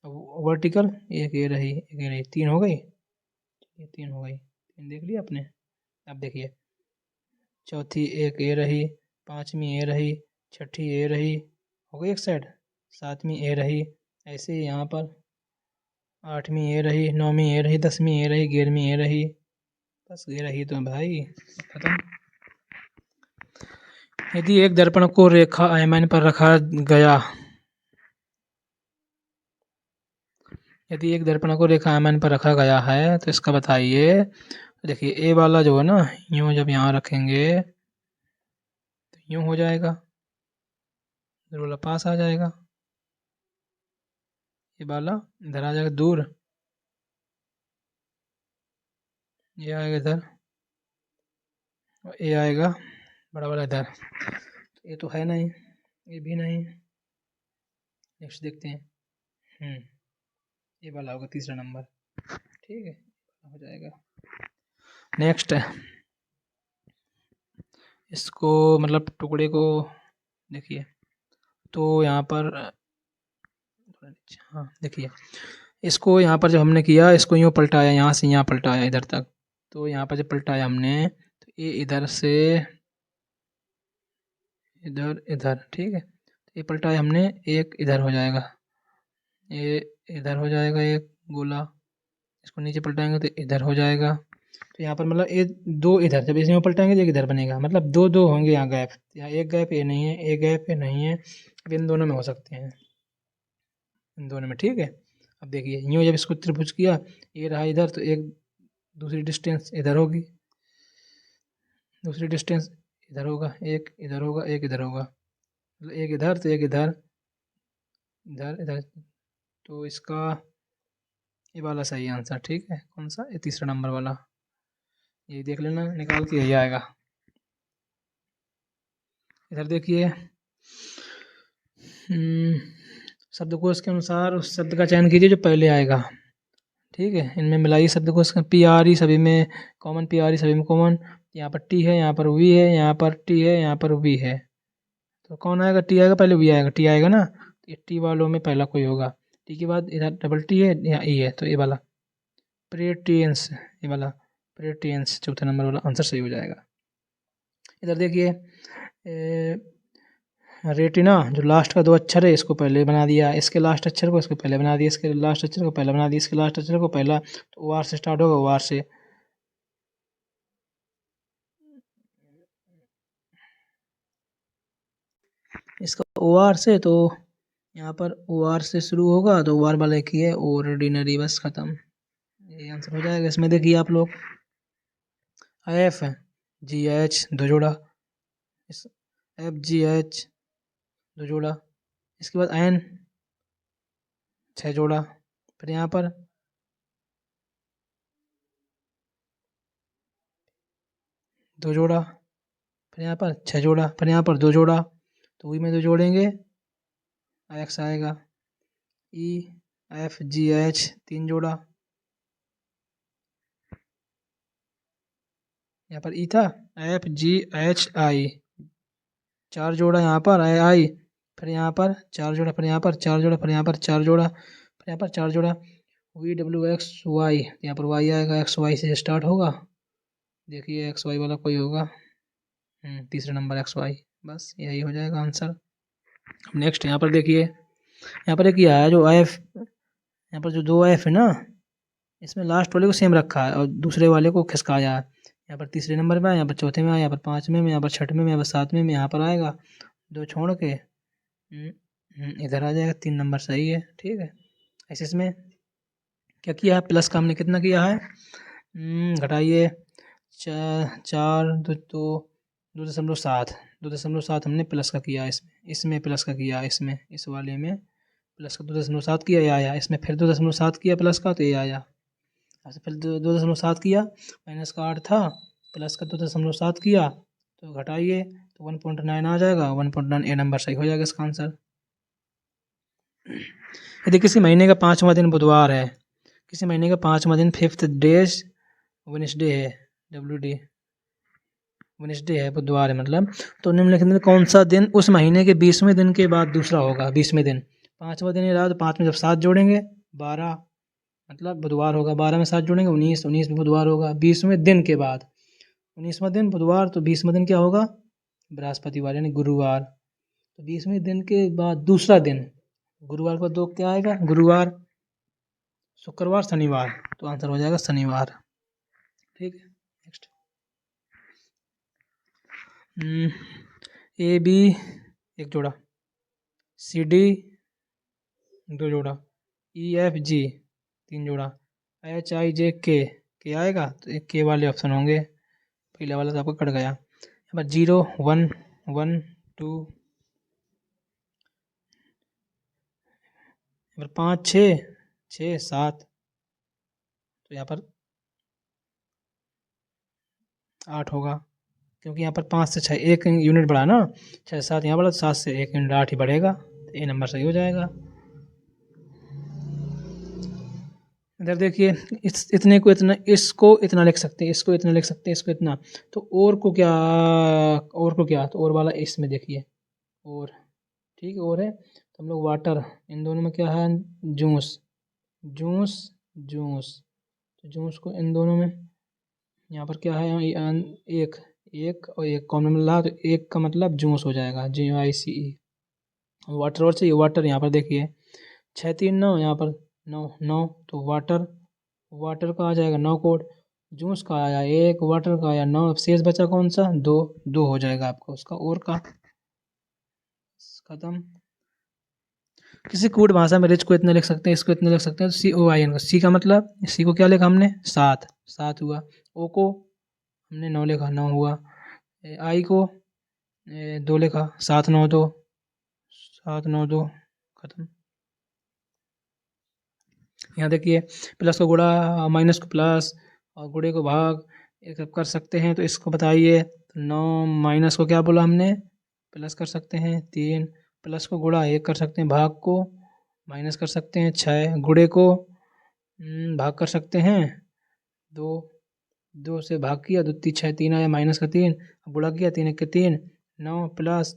Speaker 1: वर्टिकल एक ये रही, एक ये रही, 3 हो गई, ये 3 हो गई, 3 देख लिया आपने। अब देखिए चौथी एक ए रही, पाँचवीं ए रही, छठी ए रही, हो गई एक साइड, सातवीं ए रही, ऐसे ही यहाँ पर आठवीं ए रही, नौवीं ए रही, 10वीं ए रही, 11वीं ए रही, बस ये रही तो भाई खत्म। यदि एक दर्पण को रेखा आयमान पर रखा गया, यदि एक दर्पण को रेखा आयमान पर रखा गया है तो इसका बताइए। तो देखिए ए वाला जो है ना, यूँ जब यहाँ रखेंगे तो यूँ हो जाएगा, इधर वाला पास आ जाएगा, ये वाला इधर आ जाएगा दूर, ये आएगा इधर, और ये आएगा बड़ा वाला इधर। तो ये तो है नहीं, ये भी नहीं। नेक्स्ट देखते हैं, ये वाला होगा तीसरा नंबर। ठीक है, हो जाएगा। नेक्स्ट, इसको मतलब टुकड़े को देखिए, तो यहाँ पर हाँ देखिए, इसको यहाँ पर जब हमने किया, इसको यूँ पलटाया, यहाँ से यहाँ पलटाया इधर तक, तो यहाँ पर जब पलटाया हमने तो ये इधर से इधर इधर। ठीक है, ये पलटाया हमने, एक इधर हो जाएगा, ये इधर हो जाएगा एक गोला, इसको नीचे पलटाएंगे तो इधर हो जाएगा। तो यहाँ पर मतलब ये दो इधर, जब इसमें पलटाएंगे तो एक इधर बनेगा, मतलब दो दो होंगे यहाँ गैप, यहाँ एक गैप ये नहीं है, एक गैप ये नहीं है, अब इन दोनों में हो सकते हैं, इन दोनों में, ठीक है। अब देखिए यूँ जब इसको त्रिभुज किया, ये रहा इधर, तो एक दूसरी डिस्टेंस इधर होगी, दूसरी डिस्टेंस इधर होगा, एक इधर होगा, एक इधर होगा, मतलब एक इधर तो एक इधर, इधर इधर, तो इसका ये वाला सही आंसर, ठीक है। कौन सा? ये तीसरा नंबर वाला, ये देख लेना निकाल के, यही आएगा। इधर देखिए, शब्दकोश के अनुसार उस शब्द का चयन कीजिए जो पहले आएगा, ठीक है। इनमें मिलाइए शब्दकोश का, पी आर ई सभी में कॉमन, पी आर ई सभी में कॉमन, यहाँ पर टी है, यहाँ पर वी है, यहाँ पर टी है, यहाँ पर वी है, तो कौन आएगा? टी आएगा पहले, वी आएगा, टी आएगा ना, ये टी वालों में पहला कोई होगा, टी के बाद इधर डबल टी है, यहाँ ई है, तो ये वाला प्रेटियंस, ये वाला प्रेटियंस चौथे नंबर वाला आंसर सही हो जाएगा। इधर देखिए, रेटिना जो लास्ट का दो अक्षर है इसको पहले बना दिया, इसके लास्ट अक्षर को इसको पहले बना दिया, इसके लास्ट अक्षर को पहले बना दिया, इसके लास्ट अक्षर को पहला, तो ओ आर से स्टार्ट होगा, ओ आर से, इसका ओ आर से, तो यहाँ पर ओ आर से शुरू होगा, तो ओ आर वाला एक ही है, ऑर्डिनरी, बस खत्म, ये आंसर हो जाएगा। इसमें देखिए आप लोग, एफ जी एच दो जोड़ा, इस एफ जी एच दो जोड़ा, इसके बाद एन 6 जोड़ा, फिर यहाँ पर दो जोड़ा, फिर यहाँ पर 6 जोड़ा, फिर यहाँ पर दो जोड़ा, तो वही में दो जोड़ेंगे, एक्स आएगा, ई एफ जी एच 3 जोड़ा, यहाँ पर ई था, एफ जी एच आई 4 जोड़ा, यहाँ पर आई, फिर यहाँ पर 4 जोड़ा, फिर यहाँ पर 4 जोड़ा, फिर यहाँ पर 4 जोड़ा, फिर यहाँ पर 4 जोड़ा, वी डब्ल्यू एक्स वाई, यहाँ पर वाई आएगा, एक्स वाई से स्टार्ट होगा, देखिए एक्स वाई वाला कोई होगा, तीसरा नंबर एक्स वाई, बस यही हो जाएगा आंसर। नेक्स्ट यहाँ पर देखिए, यहाँ पर एक ये आया जो एफ, यहाँ पर जो दो एफ है ना, इसमें लास्ट वाले को सेम रखा है और दूसरे वाले को खिसकाया है, यहाँ पर तीसरे नंबर में आया, यहाँ पर चौथे में आया, यहाँ पर पाँचवें में, यहाँ पर छठवें में, यहाँ पर सातवें में, यहाँ पर आएगा, दो छोड़ के इधर आ जाएगा, 3 नंबर सही है, ठीक है। ऐसे इसमें क्या किया है, प्लस का हमने कितना किया है, घटाइए, 4 2.7 हमने प्लस का किया, इसमें प्लस का किया, इसमें इस वाले में प्लस का 2.7 किया, ये आया, इसमें फिर 2.7 किया प्लस का, तो ये आया, ऐसे फिर 2.7 किया, माइनस का 8 था, प्लस का 2.7 किया, तो घटाइए, तो 1.9 आ जाएगा, 1.9 ए नंबर सही हो जाएगा इसका आंसर। यदि किसी महीने का 5वां दिन बुधवार है, किसी महीने का 5वां दिन 5th डेज वेडनेसडे है, WD वेडनेसडे है, बुधवार है मतलब, तो निम्नलिखित में कौन सा दिन उस महीने के 20वें दिन के बाद दूसरा होगा, 20वें दिन, 5वां दिन ये रहा, तो 5 में जब 7 जोड़ेंगे 12, मतलब बुधवार होगा, 12 में 7 जोड़ेंगे 19, 19 में बुधवार होगा, 20वें दिन के बाद, 19वां दिन बुधवार, तो 20वां दिन क्या होगा, बृहस्पतिवार यानी गुरुवार, तो 20वें दिन के बाद दूसरा दिन, गुरुवार को दो क्या आएगा, गुरुवार, शुक्रवार, शनिवार, तो आंसर हो जाएगा शनिवार, ठीक है। नेक्स्ट, ए बी एक जोड़ा, सी डी दो जोड़ा, ई एफ जी 3 जोड़ा, एच आई जे के आएगा, तो एक के वाले ऑप्शन होंगे, पहले वाला तो आपको कट गया, यहाँ पर 0 1 1 2, यहाँ पर 5 6 6 7, तो यहाँ पर 8 होगा, क्योंकि यहाँ पर 5 से 6 एक यूनिट बढ़ा ना, 6 7 यहाँ बढ़ा, 7 से 1 यूनिट 8 ही बढ़ेगा, तो ए नंबर सही हो जाएगा। इधर देखिए, इतने को इतना, इसको इतना लिख सकते हैं, इसको इतना लिख सकते हैं, इसको इतना, तो और को क्या, तो और वाला इसमें देखिए, और ठीक है, और है, तो हम लोग वाटर, इन दोनों में क्या है, जूस जूस जूस, तो जूस को इन दोनों में, यहाँ पर क्या है, एक एक और एक कॉमन मिला, तो एक का मतलब जूस हो जाएगा, JUICE, वाटर और चाहिए, वाटर यहाँ पर देखिए 6 3 9, यहाँ पर 9 9, तो वाटर का आ जाएगा 9 कोड, जूस का आया 1, वाटर का आया 9, शेष बचा कौन सा 2, 2 हो जाएगा आपका उसका और का खत्म। किसी कूट भाषा में रिच को इतने लिख सकते हैं, इसको इतने लिख सकते हैं। COIN का सी का मतलब, सी को क्या लिखा हमने 7, 7 हुआ। ओ को हमने 9 लिखा 9 हुआ। आई को 2 लिखा 7 9 2, 7 9 2 खत्म। यहाँ देखिए प्लस को गुणा, माइनस को प्लस और गुणे को भाग ये सब कर सकते हैं, तो इसको बताइए। 9 माइनस को क्या बोला हमने प्लस कर सकते हैं 3, प्लस को गुणा 1 कर सकते हैं, भाग को माइनस कर सकते हैं 6, गुणे को भाग कर सकते हैं 2, 2 से भाग किया 2 3 6 3 आया माइनस का 3, गुणा किया 3 1 के 3, 9 प्लस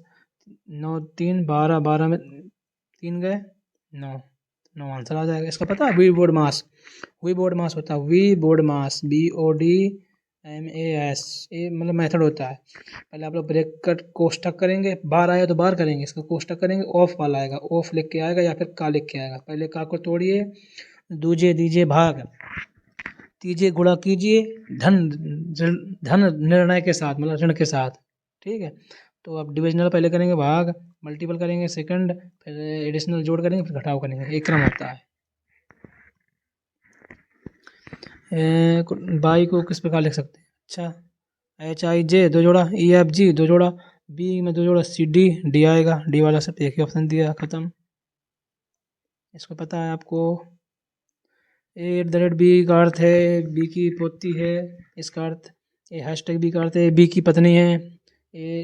Speaker 1: 9 3 12, 12 में 3 गए 9, 9 आंसर आ जाएगा। इसका पता है वी बोर्ड मास, वी बोर्ड मास होता है, वी बोर्ड मास BODMAS, ये मतलब मेथड होता है। पहले आप लोग ब्रेक कट कोष्टक करेंगे, बार आया तो बार करेंगे, इसका कोष्टक करेंगे, ऑफ वाला आएगा, ऑफ लिख के आएगा या फिर का लिख के आएगा। पहले का को तोड़िए, दूजे दीजिए भाग, तीजिए गुणा कीजिए धन, धन निर्णय के साथ मतलब ऋण के साथ, ठीक है। तो अब डिविजनल पहले करेंगे भाग, मल्टीपल करेंगे सेकंड, फिर एडिशनल जोड़ करेंगे, फिर घटाव करेंगे, एक क्रम होता है। बाई को किस प्रकार लिख सकते हैं, अच्छा HIJ 2 जोड़ा, EFG 2 जोड़ा, बी में 2 जोड़ा, CD D आएगा, डी वाला सब एक ही ऑप्शन दिया, खत्म। इसको पता है आपको। @ बी का अर्थ है बी की पोती है, इसका अर्थ #, बी का अर्थ है बी की पत्नी है,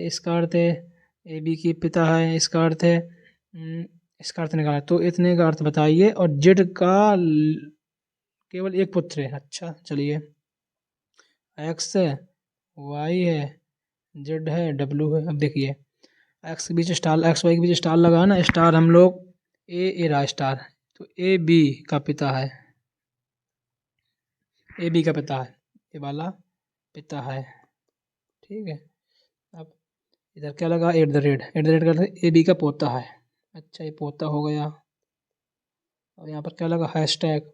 Speaker 1: इसका अर्थ है बी की पिता है, इसका अर्थ है इसका अर्थ निकाला। तो इतने का अर्थ बताइए। और जेड का केवल एक पुत्र है, अच्छा चलिए, एक्स है, वाई है, जेड है, डब्ल्यू है। अब देखिए एक्स के बीच स्टार, एक्स वाई के बीच स्टार लगा ना, स्टार हम लोग ए रहा स्टार, तो ए बी का पिता है, ए बी का पिता है, ये वाला पिता है, ठीक है। अब इधर क्या लगा @ का ए बी का पोता है, अच्छा ये पोता हो गया। और यहाँ पर क्या लगा हैशटैग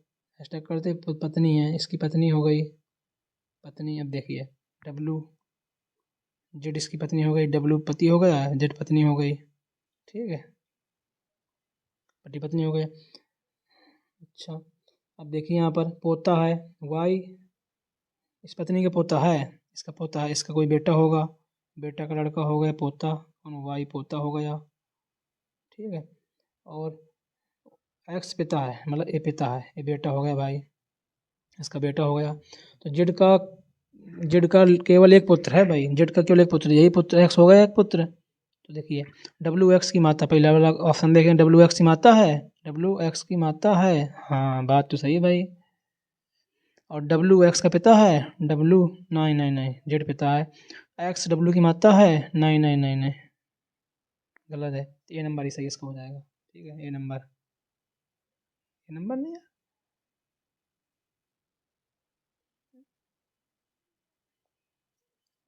Speaker 1: करते पत्नी है, इसकी पत्नी हो गई पत्नी। अब देखिए डब्लू, जेड इसकी पत्नी हो गई, डब्लू पति हो गया, जेड पत्नी हो गई, ठीक है, पति पत्नी हो गए। अच्छा अब देखिए यहाँ पर पोता है वाई, इस पत्नी का पोता है, इसका पोता है, इसका कोई बेटा होगा, बेटा का लड़का हो गया पोता, और वाई पोता हो गया, ठीक है। और एक्स पिता है, मतलब ए पिता है, ये बेटा हो गया भाई, इसका बेटा हो गया। तो जेड का केवल एक पुत्र है भाई, जेड का केवल एक पुत्र, यही पुत्र एक्स हो गया एक पुत्र। तो देखिए डब्ल्यू एक्स की माता, पहला वाला ऑप्शन देखें, डब्ल्यू एक्स की माता है, डब्ल्यू एक्स की माता है, हाँ बात तो सही है भाई। और डब्ल्यू एक्स का पिता है, डब्ल्यू नहीं नहीं नहीं जेड पिता है, एक्स डब्ल्यू की माता है, नहीं नहीं नहीं नहीं गलत है, ए नंबर ही सही इसका हो जाएगा, ठीक है। ए नंबर नहीं है,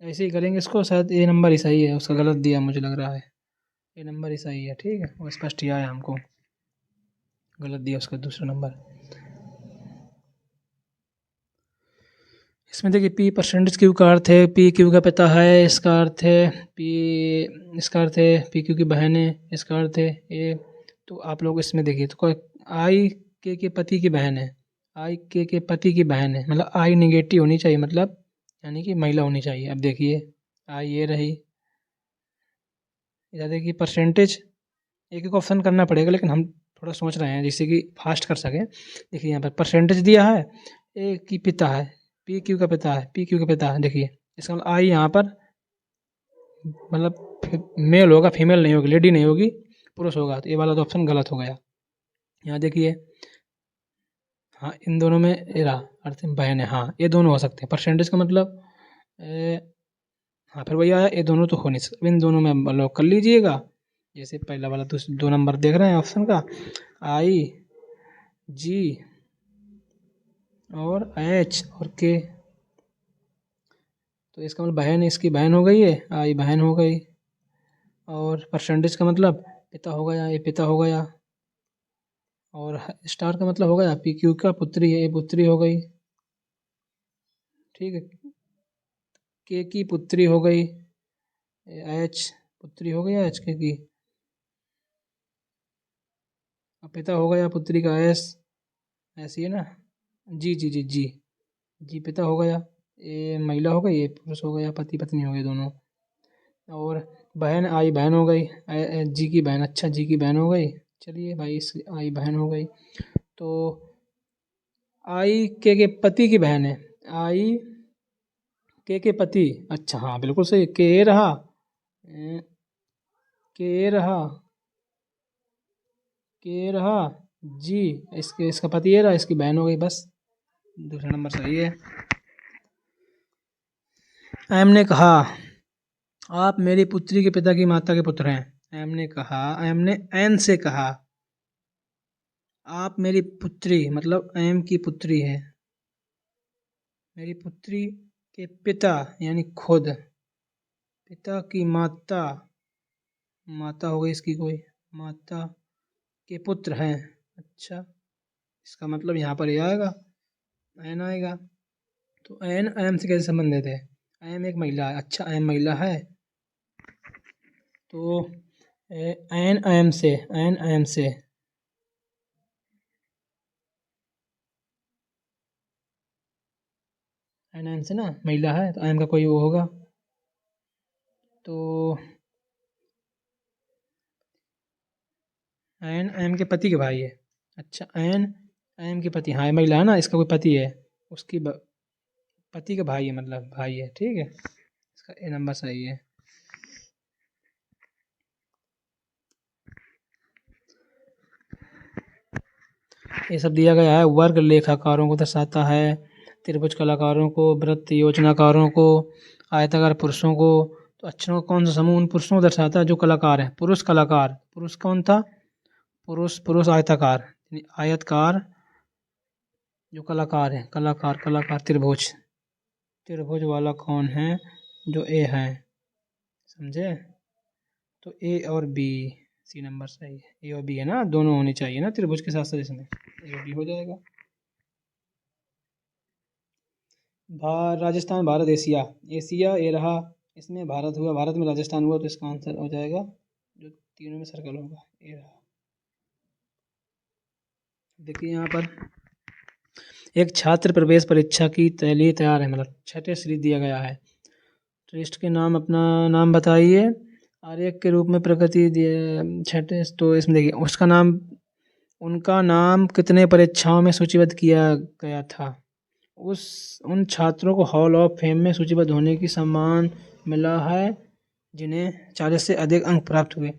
Speaker 1: ऐसे ही करेंगे इसको, शायद ए नंबर ही सही है, उसका गलत दिया मुझे लग रहा है, ए नंबर ही सही है, ठीक है। वो स्पष्ट ही आया हमको, गलत दिया उसका दूसरा नंबर। इसमें देखिए पी परसेंटेज क्यू का अर्थ है पी क्यू का पिता है, इसका अर्थ है पी, इसका अर्थ है पी क्यू की बहन है, इसका अर्थ है ए। तो आप लोग इसमें देखिए तो आई के पति की बहन है, आई के पति की बहन है, मतलब आई निगेटिव होनी चाहिए, मतलब यानी कि महिला होनी चाहिए। अब देखिए आई ये रही, इधर देखिए परसेंटेज, एक एक ऑप्शन करना पड़ेगा, लेकिन हम थोड़ा सोच रहे हैं जिससे कि फास्ट कर सकें। देखिए यहाँ पर परसेंटेज दिया है, ए की पिता है, पी क्यू का पिता है, पी क्यू का पिता है, देखिए इसका मतलब आई यहाँ पर मतलब मेल होगा, फीमेल नहीं होगी, लेडी नहीं होगी, पुरुष होगा, तो ये वाला तो ऑप्शन गलत हो गया। यहाँ देखिए हाँ इन दोनों में ये रहा अर्थ बहन है, हाँ ये दोनों हो सकते हैं, परसेंटेज का मतलब हाँ फिर वही आया, ये दोनों तो हो नहीं सकते, इन दोनों में लॉक कर लीजिएगा। जैसे पहला वाला 2 नंबर देख रहे हैं ऑप्शन का, आई जी और एच और के, तो इसका मतलब बहन, इसकी बहन हो गई है, आई बहन हो गई। और परसेंटेज का मतलब पिता हो गया, ये पिता हो गया। और स्टार का मतलब हो गया पी क्यू का पुत्री है, ये पुत्री हो गई, ठीक है। के की पुत्री हो गई एच, पुत्री हो गई एच के की, अब पिता हो गया पुत्री का एस, ऐसी है ना, जी जी जी जी, जी पिता हो गया, ये महिला हो गई, ये पुरुष हो गया, पति पत्नी हो गए दोनों। और बहन आई बहन हो गई, जी की बहन, अच्छा जी की बहन हो गई, चलिए भाई इस आई बहन हो गई। तो आई के पति की बहन है, आई के पति, अच्छा हाँ बिल्कुल सही, के रहा, अ, के रहा, के रहा, जी, इसके इसका पति ये रहा, इसकी बहन हो गई, बस दूसरा नंबर सही है। एम ने कहा आप मेरी पुत्री के पिता की माता के पुत्र हैं। एम ने कहा, एम ने एन से कहा आप मेरी पुत्री, मतलब एम की पुत्री है, मेरी पुत्री के पिता यानी खुद, पिता की माता, माता हो गई इसकी कोई, माता के पुत्र हैं, अच्छा इसका मतलब यहाँ पर ये आएगा, एन आएगा। तो एन एम से कैसे संबंधित है, एम एक महिला है, अच्छा एम महिला है, तो एन एम से, एन एम से, एन एम से ना महिला है, तो एम का कोई वो होगा, तो एन एम के पति के भाई है, अच्छा एन एम के पति, हाँ ये महिला है ना, इसका कोई पति है, उसकी पति का भाई है, मतलब भाई है, ठीक है, इसका ए नंबर सही है। ये सब दिया गया है, वर्ग लेखाकारों को दर्शाता है, त्रिभुज कलाकारों को, वृत्त योजनाकारों को, आयताकार पुरुषों को। तो अक्षरों का कौन सा समूह उन पुरुषों को दर्शाता है जो कलाकार हैं, पुरुष कलाकार, पुरुष कौन था, पुरुष, पुरुष आयताकार यानी आयतकार, जो कलाकार है, कलाकार, कलाकार त्रिभुज, त्रिभुज वाला कौन है, जो ए है, समझे, तो ए और बी, सी नंबर सही है, ए और बी है ना, दोनों होने चाहिए ना त्रिभुज के साथ साथ, इसमें ए और बी हो जाएगा। राजस्थान भारत एशिया, एशिया ये रहा, इसमें भारत हुआ, भारत में राजस्थान हुआ, तो इसका आंसर हो जाएगा जो तीनों में सर्कल होगा, ये रहा। देखिए यहाँ पर एक छात्र प्रवेश परीक्षा की लिए तैयार है, मतलब छठे सीरीज दिया गया है, टेस्ट के नाम, अपना नाम बताइए, आर्यक के रूप में प्रगति दिए छठे, तो इसमें देखिए उसका नाम, उनका नाम कितने परीक्षाओं में सूचीबद्ध किया गया था, उस उन छात्रों को हॉल ऑफ फेम में सूचीबद्ध होने की सम्मान मिला है जिन्हें 40 से अधिक अंक प्राप्त हुए।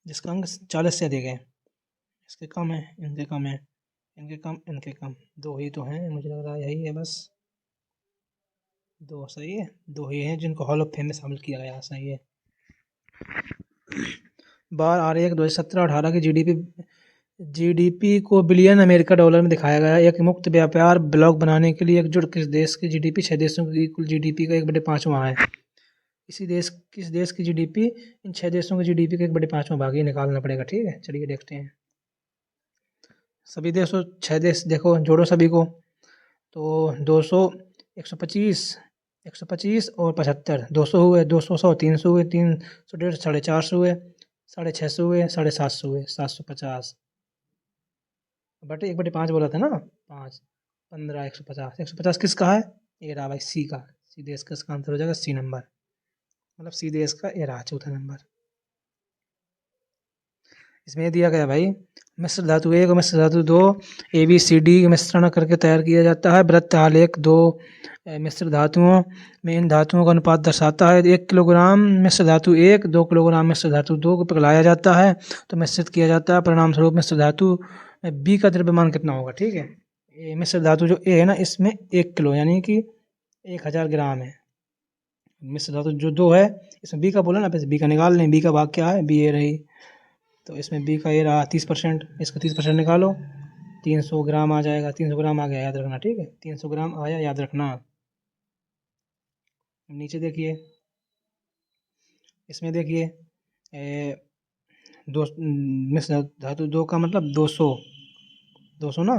Speaker 1: जिसका अंक 40 से अधिक है, इसके कम है, इनके कम है, इनके कम, इनके कम, दो ही तो हैं, मुझे लग रहा है यही है बस, दो सही है, दो ही हैं जिनको हॉल ऑफ फेम में शामिल किया गया, सही है। बार आ रही है कि 2017-18 की जीडीपी को बिलियन अमेरिका डॉलर में दिखाया गया है। एक मुक्त व्यापार ब्लॉक बनाने के लिए एकजुट किस देश की जीडीपी 6 देशों की कुल जीडीपी का 1/5वां है। किस देश की जीडीपी इन 6 देशों की जीडीपी का 1/5वां भाग, ये निकालना पड़ेगा, ठीक है, चलिए देखते हैं। सभी देशों, 6 देश देखो, जोड़ो सभी को, तो 200, 125, 125 और 75, 200 हुए, 200, 100, 300 हुए, 300, 150, 450 हुए, 650 हुए, 750 हुए, 750 बटे 1/5 बोला था ना, 5, 15, 150, 150 किसका है, ये रहा भाई सी का, सी देश का, इसका आंसर हो जाएगा सी नंबर, मतलब सी देश का ये रहा चौथा नंबर। इसमें दिया गया भाई, मिश्र धातु 1 और मिश्र धातु 2 ABCD मिश्रण करके तैयार किया जाता है। वृत्त आलेख 2 मिश्र धातुओं में इन धातुओं का अनुपात दर्शाता है। 1 किलोग्राम मिश्र धातु 1 2 किलोग्राम मिश्र धातु 2 को पिघलाया जाता है तो मिश्रित किया जाता है। परिणाम स्वरूप मिश्र धातु बी का द्रव्यमान कितना होगा, ठीक है, ये मिश्र धातु जो ए है ना, इसमें 1 किलो यानी कि 1000 ग्राम है। मिश्र धातु जो 2 है, इसमें बी का बोला ना, बी का निकाल लें, बी का भाग क्या है, बी ए रही, तो इसमें बी का ये रहा 30%, इसका 30% निकालो, 300 ग्राम आ जाएगा, 300 ग्राम आ गया, याद रखना, ठीक है, 300 ग्राम आया, याद रखना। नीचे देखिए, इसमें देखिए दो मिश्र धातु दो का मतलब 200, 200 ना,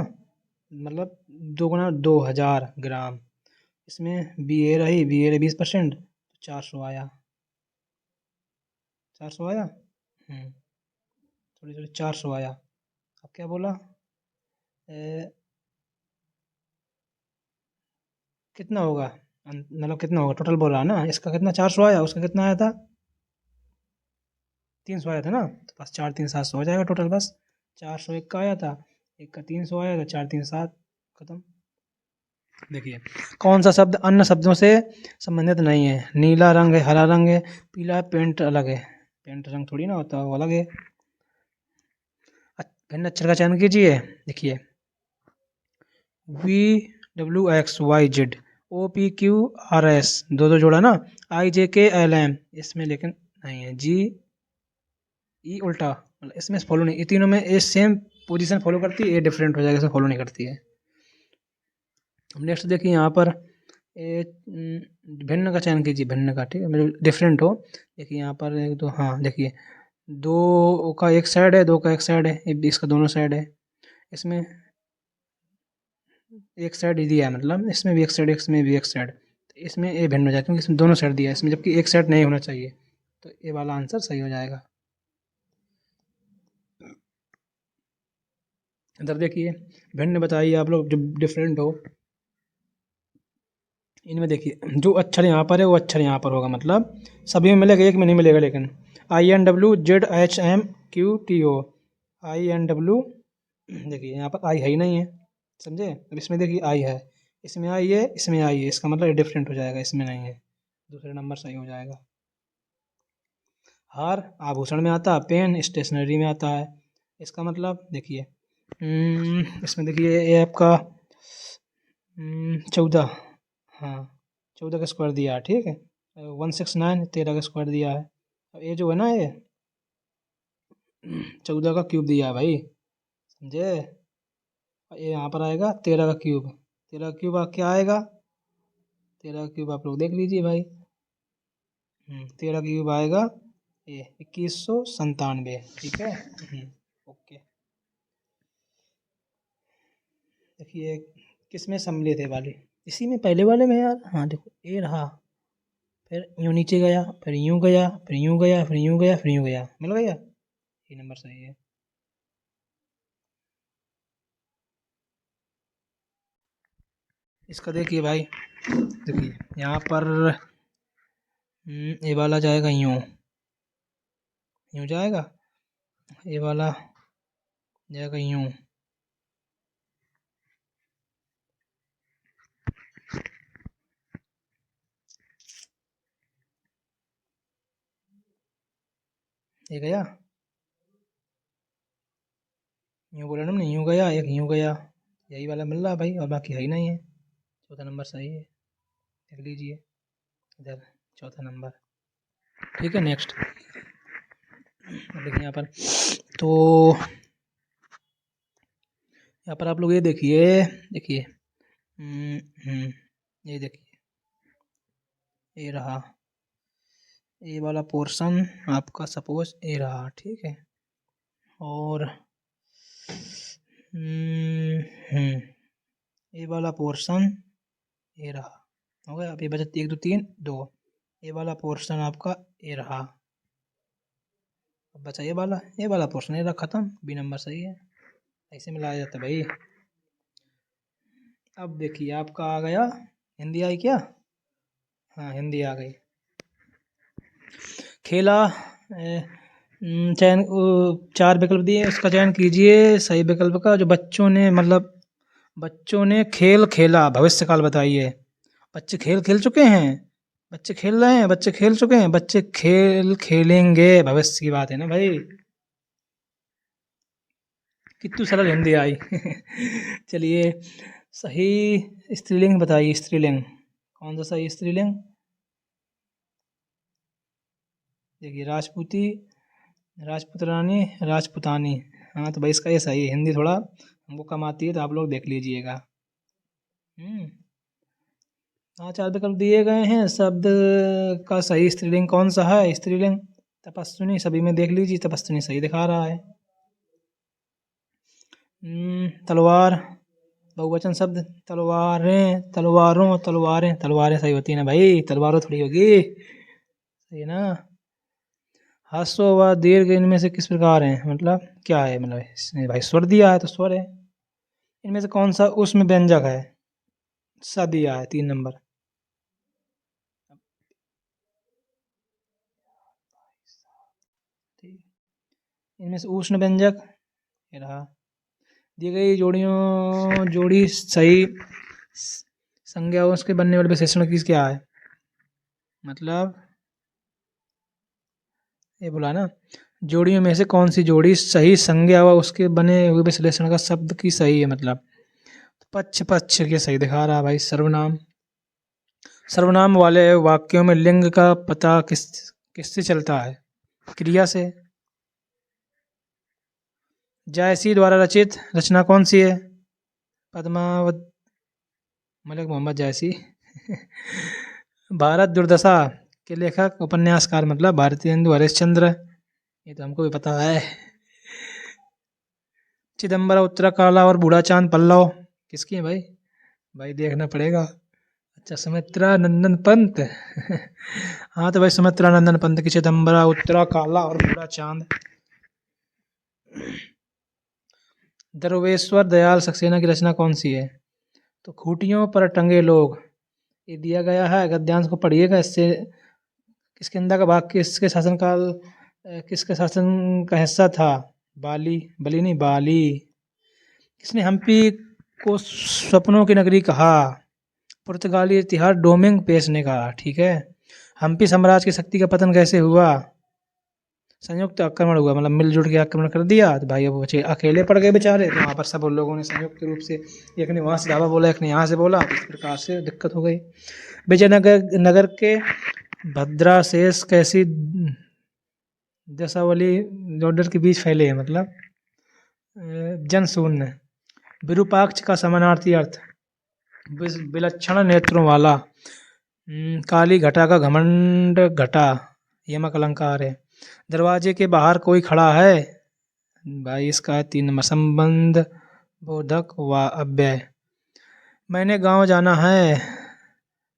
Speaker 1: मतलब 2 × 2000 ग्राम। इसमें बी ए रही, बी ए रही 20%, 400 आया, 400 आया। थोड़ी थोड़ी 400 आया। अब क्या बोला, कितना होगा, मतलब कितना होगा टोटल बोला ना, इसका कितना 400 आया, उसका कितना आया था 300 आया था ना, तो बस 4 3 700 हो जाएगा टोटल। बस 400 एक का आया था, एक का 300 आया था, 4 3 7 खत्म। देखिए कौन सा शब्द अन्य शब्दों से संबंधित नहीं है। नीला रंग है, हरा रंग है, पीला है, पेंट अलग है। पेंट रंग थोड़ी ना होता है, वो अलग है। भिन्न अक्षर का चयन कीजिए। देखिए VWXYZ OPQRS दो जोड़ा ना, IJKLM इसमें लेकिन नहीं है, GE उल्टा, मतलब इसमें फॉलो नहीं, ये तीनों में ए सेम पोजीशन फॉलो करती है, ये डिफरेंट हो जाएगा, इसमें फॉलो नहीं करती है। नेक्स्ट देखिए यहाँ पर भिन्न का चयन कीजिए, भिन्न का, ठीक है, मतलब डिफरेंट हो। देखिए यहाँ पर एक दो, हाँ देखिए 2 का एक साइड है, 2 का एक साइड है, इसका दोनों साइड है। इसमें एक साइड ही दिया है, मतलब इसमें भी एक साइड, इसमें भी एक साइड, तो इसमें ए भिन्न हो जाए क्योंकि इसमें दोनों साइड दिया है, इसमें जबकि एक साइड नहीं होना चाहिए, तो ए वाला आंसर सही हो जाएगा। इधर देखिए भिन्न बताइए आप लोग, जो डिफरेंट हो। इनमें देखिए जो अक्षर यहाँ पर है वो अक्षर यहाँ पर होगा, मतलब सभी में मिलेगा, एक में नहीं मिलेगा। लेकिन INWZHMQTO, INW, देखिए यहाँ पर आई है ही नहीं है, समझे। अब इसमें देखिए आई है, इसमें आई है, इसमें आई है, इसका मतलब डिफरेंट हो जाएगा, इसमें नहीं है, दूसरे नंबर सही हो जाएगा। हार आभूषण में आता है, पेन स्टेशनरी में आता है। इसका मतलब देखिए इसमें देखिए ये आपका 14, हाँ 14 का स्क्वायर दिया है, ठीक है। 169 13 का स्क्वायर दिया है। अब ये जो है ना, ये 14 का क्यूब दिया है भाई, समझे। ये यहाँ पर आएगा 13 का क्यूब, 13 का क्यूब क्या आएगा, 13 का क्यूब आप लोग देख लीजिए भाई। 13 का क्यूब आएगा ये 2197, ठीक है। ओके, देखिए किस में सम्मिलित है वाली, इसी में पहले वाले में यार। हाँ देखो ए रहा, फिर यूँ नीचे गया, फिर यूँ गया, फिर यूँ गया, फिर यूँ गया, फिर यूँ गया, मिल गया, ये नंबर सही है। इसका देखिए भाई, देखिए यहाँ पर ये वाला जाएगा यूँ, यूँ जाएगा, ये वाला जाएगा यूँ, ये गया, यूँ बोला ना हमने, यूँ गया, एक यूँ गया, यही वाला मिल रहा है भाई, और बाकी है ही नहीं है। चौथा नंबर सही है, देख लीजिए इधर चौथा नंबर, ठीक है। नेक्स्ट देखिए यहाँ पर, तो यहाँ पर आप लोग ये देखिए, देखिए ये देखिए, ये रहा, ये वाला पोर्शन आपका सपोज ये रहा, ठीक है। और ये वाला पोर्शन ये रहा, हो गया। अभी बचा 1 2 3 2, ये वाला पोर्शन आपका ये रहा। अब बचा ये वाला पोर्शन, ये रहा, खत्म, बी नंबर सही है। ऐसे मिलाया जाता है भाई। अब देखिए आपका आ गया, हिंदी आई क्या, हाँ हिंदी आ गई। खेला चयन 4 विकल्प दिए, उसका चयन कीजिए सही विकल्प का। जो बच्चों ने, मतलब बच्चों ने खेल खेला, भविष्य काल बताइए। बच्चे खेल खेल चुके हैं, बच्चे खेल रहे हैं, बच्चे खेल चुके हैं, बच्चे खेल खेलेंगे, भविष्य की बात है ना भाई। कितनी सरल हिंदी आई। चलिए सही स्त्रीलिंग बताइए, स्त्रीलिंग कौन सा सही स्त्रीलिंग। देखिए राजपूती, राजपुत्रानी, राजपुतानी, हाँ तो भाई इसका ये सही है। हिंदी थोड़ा हमको कम आती है, तो आप लोग देख लीजिएगा। हाँ 4 विकल्प दिए गए हैं, शब्द का सही स्त्रीलिंग कौन सा है, स्त्रीलिंग तपस्विनी सभी में देख लीजिए, तपस्विनी सही दिखा रहा है। तलवार बहुवचन शब्द, तलवारें, तलवारों, तलवारें, तलवारें सही होती है ना भाई, तलवारों थोड़ी होगी, सही है ना। ह्रस्व व दीर्घ इनमें से किस प्रकार है, मतलब क्या है, मतलब इसने भाई स्वर दिया है तो स्वर है। इनमें से कौन सा उसमें व्यंजक है, सा दिया है 3 नंबर। इनमें से उष्ण व्यंजक ये रहा। दी गई जोड़ी सही संज्ञा उसके बनने वाले विशेषण किस क्या है, मतलब ये बोला ना, जोड़ियों में से कौन सी जोड़ी सही संज्ञा व उसके बने हुए विश्लेषण का शब्द की सही है, मतलब पक्ष पक्ष के सही दिखा रहा भाई। सर्वनाम, सर्वनाम वाले वाक्यों में लिंग का पता किससे चलता है, क्रिया से। जायसी द्वारा रचित रचना कौन सी है, पद्मावत मलिक मोहम्मद जायसी। भारत दुर्दशा के लेखक उपन्यासकार, मतलब भारतेंदु हरिश्चंद्र, ये तो हमको भी पता है। चिदम्बरा उत्तरा काला और बूढ़ा चांद पल्लव किसकी है भाई, भाई देखना पड़ेगा। अच्छा सुमित्रा नंदन पंत। हाँ तो भाई सुमित्रा नंदन पंत की चिदम्बरा उत्तरा काला और बूढ़ा चांद। दरवेश्वर दयाल सक्सेना की रचना कौन सी है, तो खूंटियों पर टंगे लोग, ये दिया गया है, गद्यांश को पढ़िएगा। इससे किसके अंदर का भाग किसके शासनकाल किसके शासन का हिस्सा था, बाली, बली नहीं बाली। किसने हम्पी को सपनों की नगरी कहा, पुर्तगाली इतिहास डोमिंग पेस ने कहा, ठीक है। हम्पी साम्राज्य की शक्ति का पतन कैसे हुआ, संयुक्त आक्रमण हुआ, मतलब मिलजुल के आक्रमण कर दिया तो भाई अब बचे अकेले पड़ गए बेचारे, तो वहाँ पर सब लोगों ने संयुक्त रूप से, एक ने वहाँ से धावा बोला, एक ने यहाँ से बोला, तो इस प्रकार से दिक्कत हो गई। विजयनगर नगर के भद्राशेष कैसी दशावली ऑर्डर के बीच फैले हैं, मतलब जन शून्य। विरूपाक्ष का समानार्थी अर्थ, विलक्षण नेत्रों वाला। काली घटा का घमंड घटा, यमक अलंकार है। दरवाजे के बाहर कोई खड़ा है, भाई इसका 3 नंबर संबंध बोधक व अव्यय। मैंने गांव जाना है,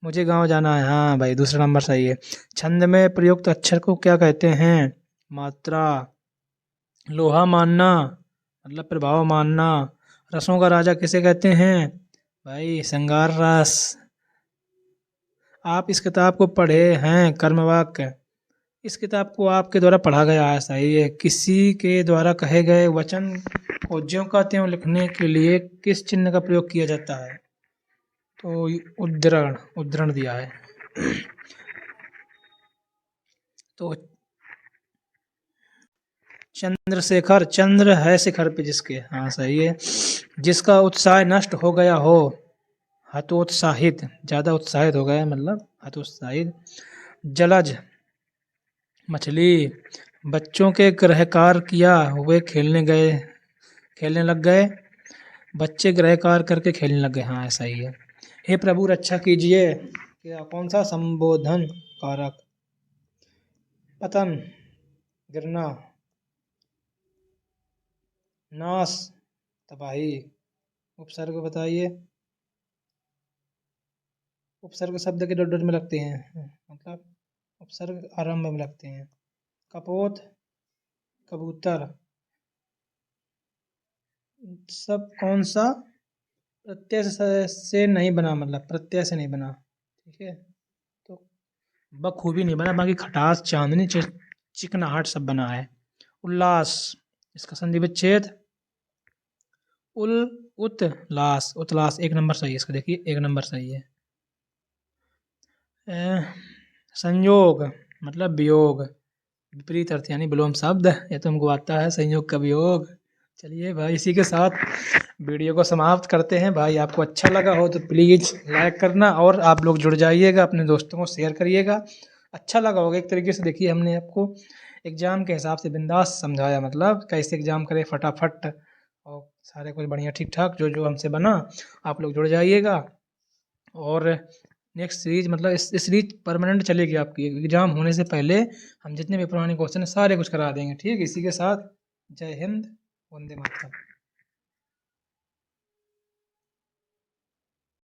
Speaker 1: मुझे गांव जाना है, हाँ भाई दूसरा नंबर सही है। छंद में प्रयुक्त अक्षर को क्या कहते हैं, मात्रा। लोहा मानना मतलब प्रभाव मानना। रसों का राजा किसे कहते हैं, भाई श्रृंगार रस। आप इस किताब को पढ़े हैं, कर्मवाक्य। इस किताब को आपके द्वारा पढ़ा गया है, सही है। किसी के द्वारा कहे गए वचन को ज्यों का त्यों लिखने के लिए किस चिन्ह का प्रयोग किया जाता है, तो उद्धरण, उद्धरण दिया है। तो चंद्रशेखर, चंद्र है शिखर पे जिसके, हाँ सही है। जिसका उत्साह नष्ट हो गया हो, हतोत्साहित, ज्यादा उत्साहित हो गया मतलब हतोत्साहित। जलज मछली। बच्चों के गृह कार्य किया हुए खेलने लग गए, बच्चे गृह कार्य करके खेलने लग गए, हाँ ऐसा ही है। हे प्रभु रक्षा कीजिए, क्या कौन सा संबोधन कारक। पतन गिरना, नाश तबाही। उपसर्ग बताइए, उपसर्ग शब्द के डॉट में लगते हैं, मतलब उपसर्ग आरंभ में लगते हैं। कपोत कबूतर, सब कौन सा प्रत्यय से नहीं बना, मतलब प्रत्यय से नहीं बना, ठीक है। तो बखूबी नहीं बना, बाकी खटास चांदनी चिकनाहट सब बना है। उल्लास, इसका संधि विच्छेद उल उत्लास, उत्लास 1 नंबर सही है इसका, देखिए 1 नंबर सही है। संयोग मतलब वियोग, विपरीत अर्थ यानी विलोम शब्द, ये तो हमको आता है, संयोग का वियोग। चलिए भाई इसी के साथ वीडियो को समाप्त करते हैं। भाई आपको अच्छा लगा हो तो प्लीज़ लाइक करना, और आप लोग जुड़ जाइएगा, अपने दोस्तों को शेयर करिएगा। अच्छा लगा होगा एक तरीके से, देखिए हमने आपको एग्ज़ाम के हिसाब से बिंदास समझाया, मतलब कैसे एग्ज़ाम करें फटाफट, और सारे कुछ बढ़िया ठीक ठाक जो जो हमसे बना। आप लोग जुड़ जाइएगा, और नेक्स्ट सीरीज मतलब इस सीरीज परमानेंट चलेगी आपकी। एग्जाम होने से पहले हम जितने भी पुराने क्वेश्चन है सारे कुछ करा देंगे। ठीक है, इसी के साथ जय हिंद, वंदे मातरम।